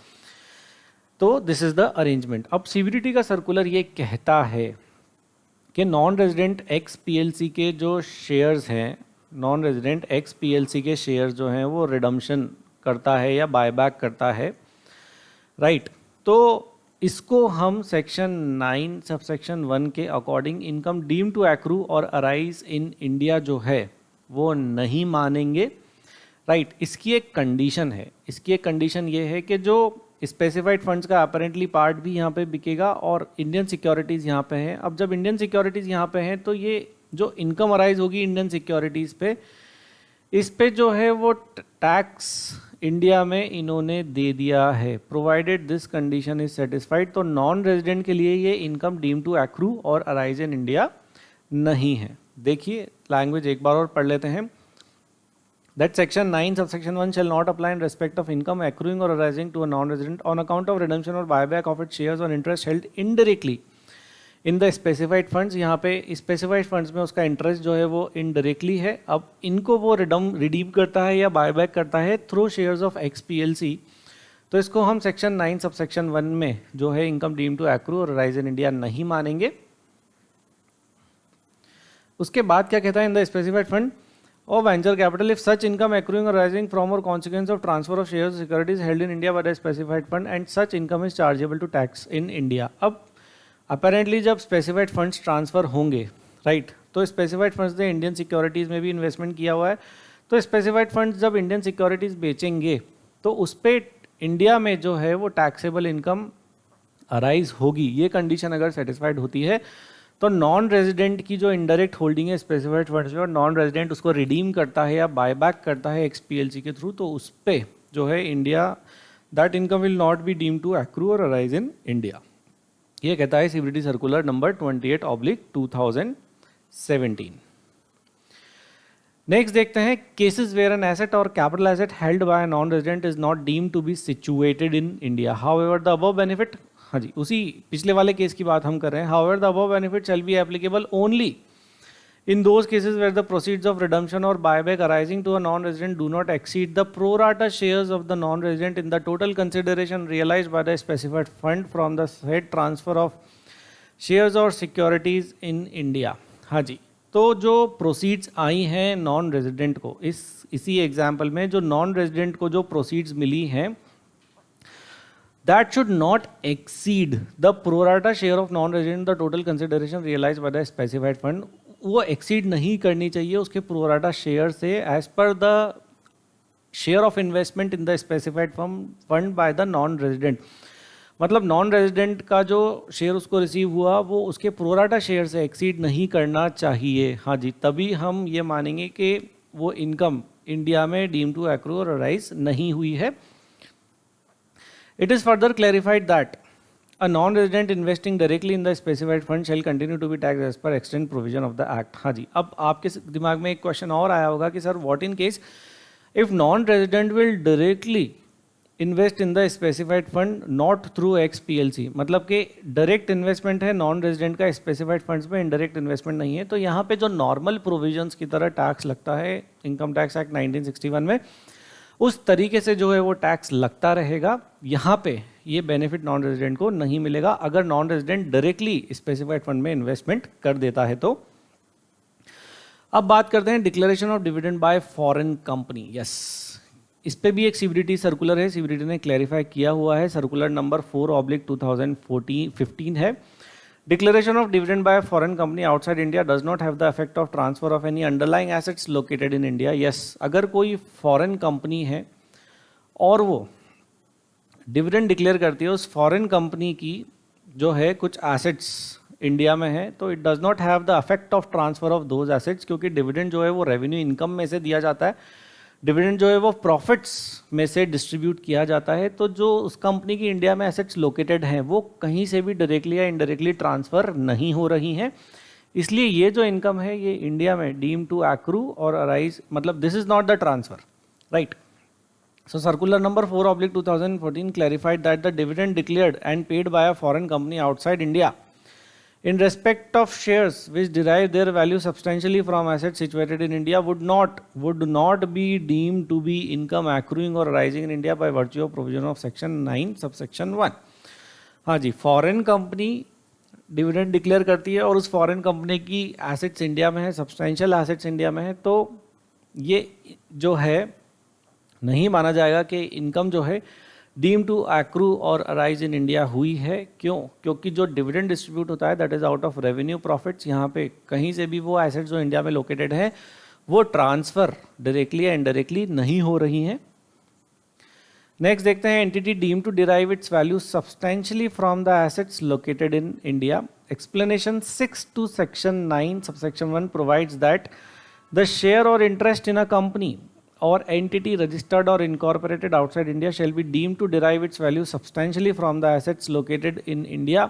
तो दिस इज़ द अरेंजमेंट। अब सीबीडीटी का सर्कुलर ये कहता है कि नॉन रेजिडेंट एक्स पीएलसी के जो शेयर्स हैं, नॉन रेजिडेंट एक्स पीएलसी के शेयर्स जो हैं वो रिडम्पशन करता है या बायबैक करता है, राइट। तो इसको हम सेक्शन 9 सबसेक्शन 1 के according income deem to accrue और अराइज इन इंडिया जो है वो नहीं मानेंगे, राइट। इसकी एक कंडीशन है। इसकी एक कंडीशन ये है कि जो स्पेसिफाइड फंड्स का अपरेंटली पार्ट भी यहाँ पे बिकेगा और इंडियन सिक्योरिटीज़ यहाँ पे हैं। अब जब इंडियन सिक्योरिटीज़ यहाँ पे हैं तो ये जो इनकम अराइज होगी इंडियन सिक्योरिटीज़ पे, इस पे जो है वो टैक्स इंडिया में इन्होंने दे दिया है, provided this condition is satisfied. तो नॉन रेजिडेंट के लिए ये इनकम डीम टू एक्रू और अराइज इन इंडिया नहीं है। देखिए लैंग्वेज एक बार और पढ़ लेते हैं। That section 9 subsection 1 shall not apply in respect of income accruing or arising to a non-resident on account of redemption or buyback of its shares or interest held indirectly in the specified funds। यहाँ पे specified funds में उसका interest जो है वो indirectly है। अब इनको वो redeem करता है या buyback करता है through shares of XPLC। तो इसको हम section 9 subsection 1 में जो है income deemed to accrue और arise in India नहीं मानेंगे। उसके बाद क्या कहता है? in the specified fund or venture capital if such income accruing or arising from or consequence of transfer of shares securities held in India by the specified fund and such income is chargeable to tax in India। अब apparently जब specified funds transfer होंगे, right, तो specified funds ने Indian securities में भी investment किया हुआ है। तो specified funds जब इंडियन सिक्योरिटीज़ बेचेंगे तो उस पर इंडिया में जो है वो टैक्सेबल इनकम अराइज होगी। ये कंडीशन अगर सेटिस्फाइड होती है तो नॉन रेजिडेंट की जो इनडायरेक्ट होल्डिंग है स्पेसिफाइड फंड्स में और नॉन रेजिडेंट उसको रिडीम करता है या बायबैक करता है एक्सपीएलसी के थ्रू, तो उस पे जो है India that income will not be deem to accrue और अराइज इन इंडिया। ये कहता है सीबीडीटी सर्कुलर नंबर 28/2017। नेक्स्ट देखते हैं cases where an asset or capital asset held by non resident is not deemed to be situated in India. However the above benefit, हाँ जी, उसी पिछले वाले केस की बात हम कर रहे हैं। However the above benefit shall be applicable only in those cases where the proceeds of redemption or buyback arising to a non-resident do not exceed the pro rata shares of the non-resident in the total consideration realized by the specified fund from the said transfer of shares or securities in India। हाँ जी, तो जो proceeds आई हैं non resident को, इसी example में जो non resident को जो प्रोसीड्स मिली हैं that should not exceed the pro rata share of non-resident the total consideration realized by the specified fund। वो एक्सीड नहीं करनी चाहिए उसके pro rata शेयर से as per the share of investment in the specified fund by the non resident. मतलब non resident का जो share उसको रिसीव हुआ वो उसके pro rata शेयर से एक्सीड नहीं करना चाहिए। हाँ जी, तभी हम ये मानेंगे कि वो इनकम इंडिया में डीम टू एक्रू और अराइज नहीं हुई है। It is further clarified that a non-resident investing directly in the specified fund shall continue to be taxed as per extant provision of the act। हाँ जी, अब आपके दिमाग में एक क्वेश्चन और आया होगा कि sir what in case if non resident will directly invest in the specified fund not through XPLC। मतलब कि डायरेक्ट इन्वेस्टमेंट है नॉन रेजिडेंट का स्पेसिफाइड फंड्स में, इनडायरेक्ट इन्वेस्टमेंट नहीं है। तो यहाँ पे जो नॉर्मल प्रोविजंस की तरह टैक्स लगता है इनकम टैक्स एक्ट 1961 में, उस तरीके से जो है वो टैक्स लगता रहेगा। यहाँ पे ये बेनिफिट नॉन रेजिडेंट को नहीं मिलेगा अगर non resident directly specified fund में इन्वेस्टमेंट कर देता है। तो अब बात करते हैं declaration of dividend by foreign company. Yes, इस पे भी एक सीबीडीटी सर्कुलर है, सीबीडीटी ने क्लैरिफाई किया हुआ है, सर्कुलर नंबर 4/2015 है। Declaration of dividend by a foreign company outside India does not have the effect of transfer of any underlying assets located in India. Yes, अगर कोई फॉरेन कंपनी है और वो डिविडेंड डिक्लेयर करती है, उस फॉरेन कंपनी की जो है कुछ एसेट्स इंडिया में है, तो it does not have the affect of transfer of those assets, क्योंकि डिविडेंड जो है वो रेवेन्यू इनकम में से दिया जाता है, डिविडेंड जो है वो प्रॉफिट्स में से डिस्ट्रीब्यूट किया जाता है। तो जो उस कंपनी की इंडिया में एसेट्स लोकेटेड हैं वो कहीं से भी डायरेक्टली या इनडायरेक्टली ट्रांसफ़र नहीं हो रही हैं, इसलिए ये जो इनकम है ये इंडिया में डीम टू एक्रू और अराइज, मतलब this is not the transfer, right. So circular number 4/2014 clarified that the dividend declared and paid by a foreign company outside India in respect of shares which derive their value substantially from assets situated in India would not be deemed to be income accruing or arising in India by virtue of provision of section 9 subsection 1। हाँ जी, foreign company dividend declare करती है और उस foreign company की assets India में है, substantial assets India में है, तो ये जो है नहीं माना जाएगा कि इनकम जो है डीम टू एक्रू और अराइज इन इंडिया हुई है। क्यों? क्योंकि जो डिविडेंड डिस्ट्रीब्यूट होता है that is out of revenue profits, यहाँ पे कहीं से भी वो एसेट्स जो इंडिया में लोकेटेड है वो ट्रांसफर डायरेक्टली या इनडायरेक्टली नहीं हो रही हैं। नेक्स्ट देखते हैं, entity deem to derive its value substantially from the assets located in India. Explanation 6 to section 9 subsection 1 provides that the share or interest in a company or entity registered or incorporated outside India shall be deemed to derive its value substantially from the assets located in India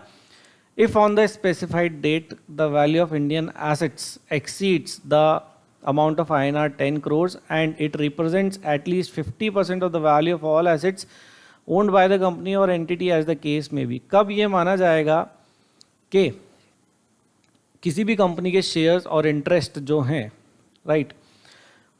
if on the specified date the value of Indian assets exceeds the amount of INR 10 crores and it represents at least 50% of the value of all assets owned by the company or entity as the case may be। कब ये माना जाएगा कि किसी भी company के shares और interest जो हैं, राइट,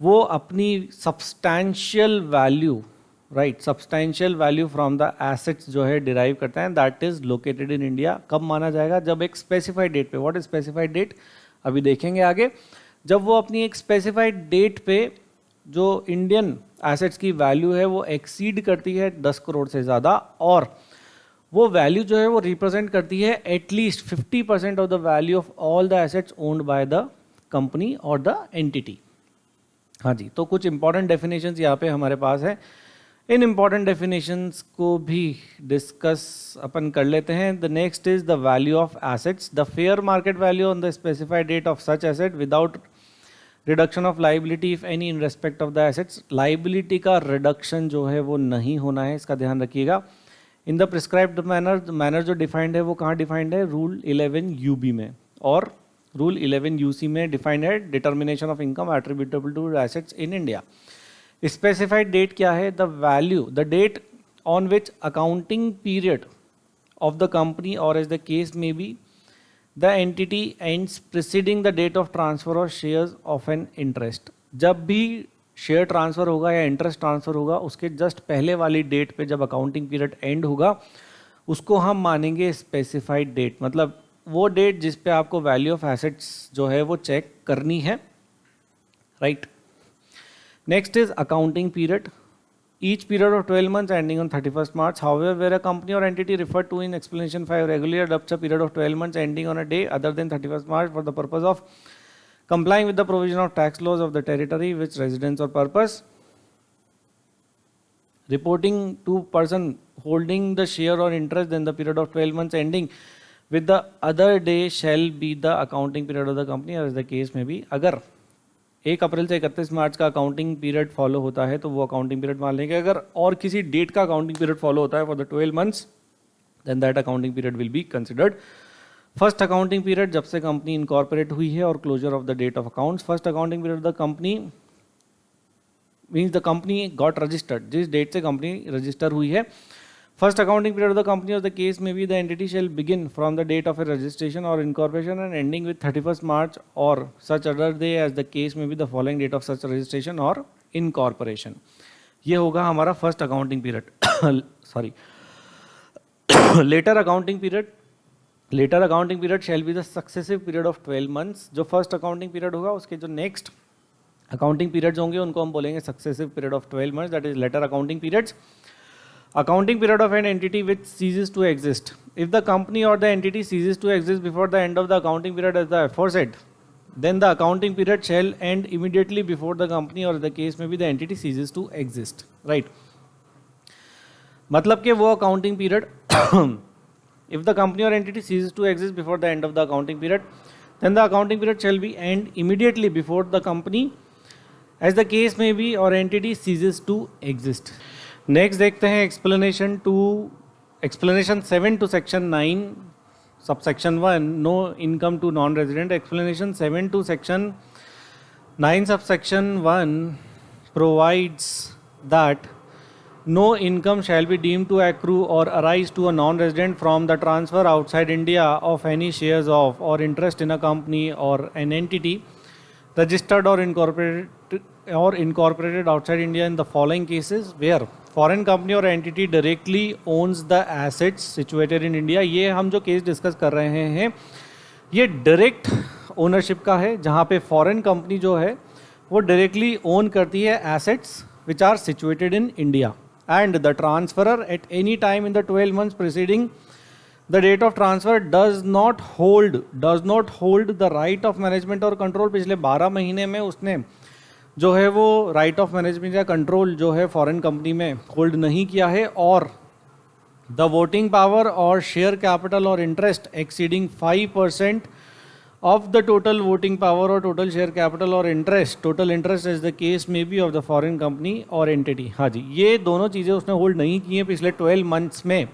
वो अपनी substantial value, right, substantial value from the assets जो है डिराइव करते हैं, that is located in India. कब माना जाएगा? जब एक स्पेसिफाइड डेट पे। What is specified date? अभी देखेंगे आगे। जब वो अपनी एक स्पेसिफाइड डेट पे जो इंडियन एसेट्स की वैल्यू है वो एक्सीड करती है 10 करोड़ से ज़्यादा, और वो वैल्यू जो है वो रिप्रेजेंट करती है at least 50% of the value of all the assets owned by the company और द एंटिटी। हाँ जी, तो कुछ इंपॉर्टेंट डेफिनेशंस यहाँ पे हमारे पास है, इन इंपॉर्टेंट डेफिनेशंस को भी डिस्कस अपन कर लेते हैं। The next is the value of assets, the fair market value on the specified date of such asset without reduction of liability if any in respect of the assets. Liability का reduction जो है वो नहीं होना है, इसका ध्यान रखिएगा। इन द प्रिस्क्राइब्ड मैनर जो डिफाइंड है वो कहाँ डिफाइंड है? रूल 11 यूबी में, और रूल 11 यूसी में डिफाइंड है determination of income attributable to assets in India. Specified date क्या है? The value, the date on which accounting period of the company or as the case may be the entity ends preceding the date of transfer or shares of an interest. जब भी share transfer होगा या interest transfer होगा उसके just पहले वाली date पे जब अकाउंटिंग पीरियड एंड होगा उसको हम मानेंगे स्पेसिफाइड डेट, मतलब वो डेट जिस पे आपको वैल्यू ऑफ एसेट्स जो है वो चेक करनी है, right. Next is accounting period, each period of 12 months ending on 31st March। However, where a company or entity referred to in explanation 5 regularly adopts a period of 12 months ending on a day other than 31st March for the purpose of complying with the provision of tax laws of the territory which residence or purpose, reporting to person holding the share or interest in the period of 12 months ending with the other day shall be the accounting period of the company or as the case may be। अगर 1 अप्रैल से 31 मार्च का accounting period follow होता है तो वो accounting period मान लेंगे। अगर और किसी डेट का अकाउंटिंग पीरियड फॉलो होता है for the 12 months then that accounting period will be considered. First accounting period जब से कंपनी इनकॉर्पोरेट हुई है और closure of the date of accounts. First accounting period the company means the company got registered, जिस डेट से company register हुई है। First accounting period of the company और the case may be the entity shall begin from the date of a registration और incorporation and ending with 31st March और such other day as the case may be the following date of such registration और incorporation. ये होगा हमारा first accounting period. Sorry, later accounting period, later accounting period shall be the successive period of 12 months। जो first accounting period होगा उसके जो next accounting periods होंगे उनको हम बोलेंगे successive period of 12 months, that is later accounting periods. Accounting period of an entity which ceases to exist. If the company or the entity ceases to exist before the end of the accounting period as the aforesaid, then the accounting period shall end immediately before the company or the case may be the entity ceases to exist. Right? मतलब कि वो accounting period if the company or entity ceases to exist before the end of the accounting period, then the accounting period shall be end immediately before the company as the case may be or entity ceases to exist. Next देखते हैं explanation 7 to section 9 subsection 1 no income to non resident. Explanation 7 to section 9 subsection 1 provides that no income shall be deemed to accrue or arise to a non-resident from the transfer outside India of any shares of or interest in a company or an entity registered or incorporated outside India in the following cases where foreign company or entity directly owns the assets situated in India. ये हम जो case discuss कर रहे हैं ये direct ownership का है, जहाँ पे फॉरेन कंपनी जो है वो डायरेक्टली ओन करती है assets which are situated in India, and the transferor at any time in the 12 months preceding the date of transfer does not hold the right of management or control. पिछले 12 महीने में उसने जो है वो right of management या control जो है फॉरेन कंपनी में होल्ड नहीं किया है, और द वोटिंग पावर और share capital or interest exceeding 5% of the total voting power or total share capital और total interest as the case may be of the foreign company और entity. हाँ जी, ये दोनों चीज़ें उसने होल्ड नहीं की हैं पिछले 12 months में.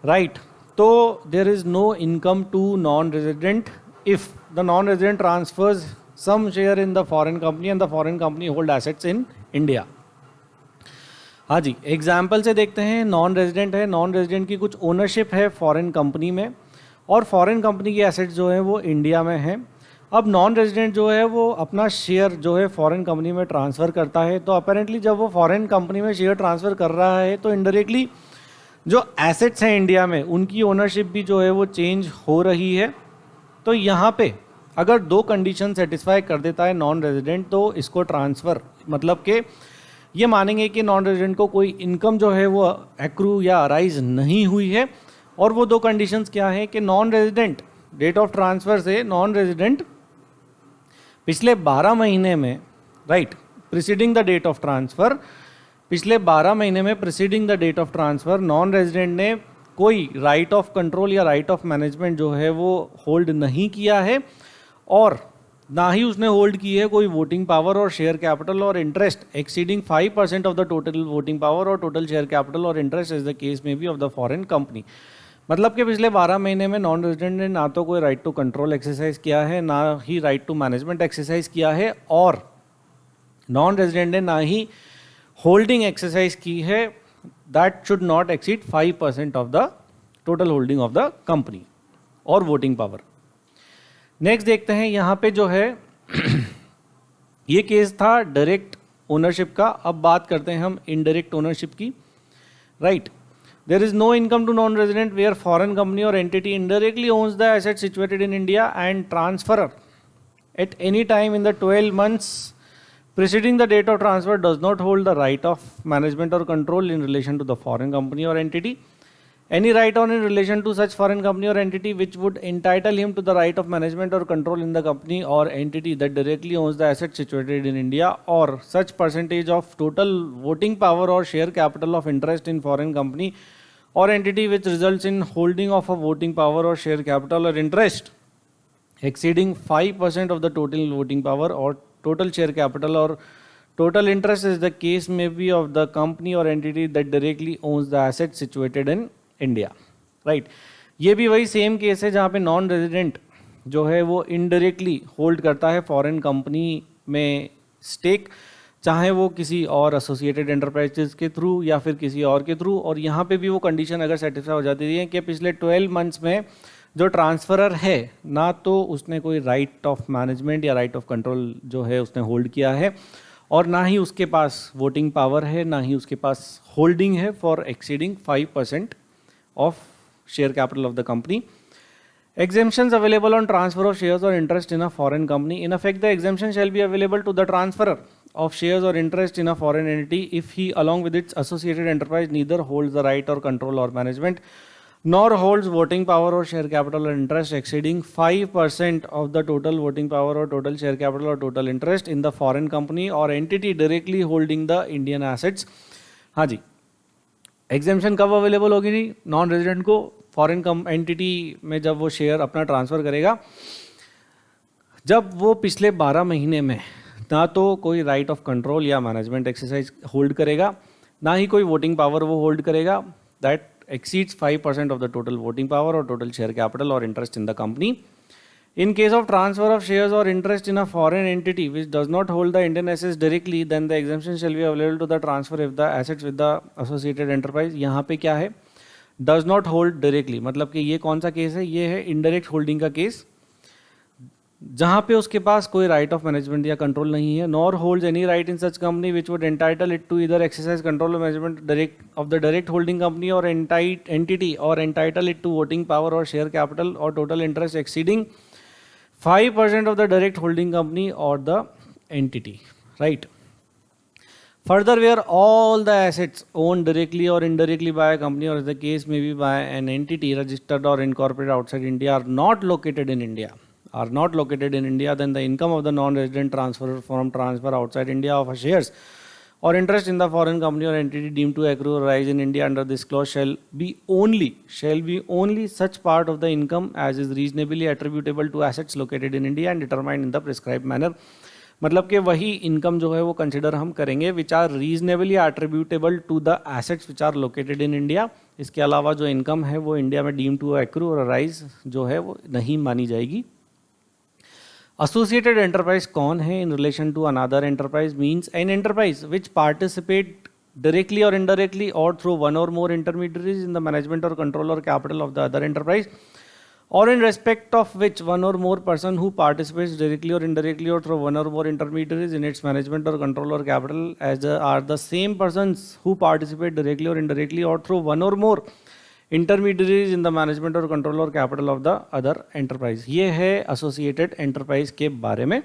राइट, तो there is no income to non resident if the non resident transfers some share in the foreign company and the foreign company hold assets in India. हाँ जी, एग्जाम्पल से देखते हैं. नॉन रेजिडेंट है, non resident की कुछ ownership है foreign company में और फॉरेन कंपनी की एसेट्स जो है वो इंडिया में है. अब नॉन रेजिडेंट जो है वो अपना शेयर जो है फॉरेन कंपनी में ट्रांसफ़र करता है, तो अपेरेंटली जब वो फॉरेन कंपनी में शेयर ट्रांसफ़र कर रहा है तो इनडायरेक्टली जो एसेट्स हैं इंडिया में उनकी ओनरशिप भी जो है वो चेंज हो रही है. तो यहाँ पे अगर दो कंडीशन सेटिस्फाई कर देता है नॉन रेजिडेंट तो इसको ट्रांसफ़र मतलब कि ये मानेंगे कि नॉन रेजिडेंट को कोई इनकम जो है वो एक्रू या अराइज नहीं हुई है. और वो दो कंडीशंस क्या है कि non resident date of transfer से नॉन रेजिडेंट पिछले 12 महीने में right preceding the date of transfer, पिछले 12 महीने में preceding the date of transfer non resident ने कोई राइट ऑफ कंट्रोल या राइट ऑफ मैनेजमेंट जो है वो होल्ड नहीं किया है, और ना ही उसने होल्ड की है कोई वोटिंग पावर और share capital or interest exceeding 5% of the total voting power or total share capital or interest is the case may be of the foreign company. मतलब कि पिछले 12 महीने में नॉन रेजिडेंट ने ना तो कोई राइट टू कंट्रोल एक्सरसाइज किया है, ना ही राइट टू मैनेजमेंट एक्सरसाइज किया है, और नॉन रेजिडेंट ने ना ही होल्डिंग एक्सरसाइज की है that should not exceed 5% of the total holding of the company और वोटिंग पावर. नेक्स्ट देखते हैं यहाँ पे जो है ये केस था डायरेक्ट ओनरशिप का. अब बात करते हैं हम इनडायरेक्ट ओनरशिप की. Right, there is no income to non resident where foreign company और entity indirectly owns the asset situated in India and transferor at any time in the 12 months preceding the date of transfer does not hold the right of management or control in relation to the foreign company or entity. Any right on in relation to such foreign company or entity which would entitle him to the right of management or control in the company or entity that directly owns the asset situated in India, or such percentage of total voting power or share capital of interest in foreign company or entity which results in holding of a voting power or share capital or interest exceeding 5% of the total voting power or total share capital or total interest is the case may be of the company or entity that directly owns the asset situated in India. Right, ये भी वही same case है जहाँ पे non resident जो है वो indirectly hold करता है फॉरेन कंपनी में स्टेक, चाहे वो किसी और एसोसिएटेड एंटरप्राइजेस के थ्रू या फिर किसी और के थ्रू. और यहाँ पे भी वो कंडीशन अगर सेटिस्फाई हो जाती है कि पिछले 12 months में जो ट्रांसफरर है ना तो उसने कोई राइट ऑफ मैनेजमेंट या राइट ऑफ कंट्रोल जो है उसने होल्ड किया है, और ना ही उसके पास वोटिंग पावर है, ना ही उसके पास होल्डिंग है for exceeding 5% of share capital of the company. Exemptions available on transfer of shares or interest in a foreign company. In effect, the exemption shall be available to the transferor of shares or interest in a foreign entity if he, along with its associated enterprise, neither holds the right or control or management, nor holds voting power or share capital or interest exceeding 5% of the total voting power or total share capital or total interest in the foreign company or entity directly holding the Indian assets. हाँ जी, exemption कब available होगी जी? Non resident को foreign entity में जब वो share अपना transfer करेगा, जब वो पिछले 12 महीने में ना तो कोई राइट ऑफ कंट्रोल या मैनेजमेंट एक्सरसाइज होल्ड करेगा, ना ही कोई वोटिंग पावर वो होल्ड करेगा that exceeds 5% of the total voting power or total share capital or interest in the company. In case of transfer of shares or interest in a foreign entity which does not hold the Indian assets directly, then the exemption shall be available to the transfer if the assets with the associated enterprise. यहाँ पे क्या है? Does not hold directly, मतलब कि ये कौन सा case है? ये है indirect holding का केस, जहाँ पे उसके पास कोई राइट ऑफ मैनेजमेंट या कंट्रोल नहीं है, nor holds any right in such company which would entitle it to either exercise control और management direct of the direct holding company और एंटिटी और entitle it to voting power और share capital और total interest exceeding 5% of the direct holding company और the entity, right. Further, where all the assets owned directly or indirectly by a company or as the case may be by an entity registered or incorporated outside India are not located in India, then the income of the non-resident transfer from transfer outside India of shares or interest in the foreign company or entity deemed to accrue or rise in India under this clause shall be only such part of the income as is reasonably attributable to assets located in India and determined in the prescribed manner. मतलब कि वही income जो है वो consider हम करेंगे which are reasonably attributable to the assets which are located in India. इसके अलावा जो इनकम है वो इंडिया में deem to accrue or rise जो है वो नहीं मानी जाएगी. Associated enterprise कौन है in relation to another enterprise means an enterprise which participate directly or indirectly or through one or more intermediaries in the management or control or capital of the other enterprise, or in respect of which one or more person who participates directly or indirectly or through one or more intermediaries in its management or control or capital are the same persons who participate directly or indirectly or through one or more intermediaries in the management और control और capital of the other enterprise. ये है associated enterprise के बारे में.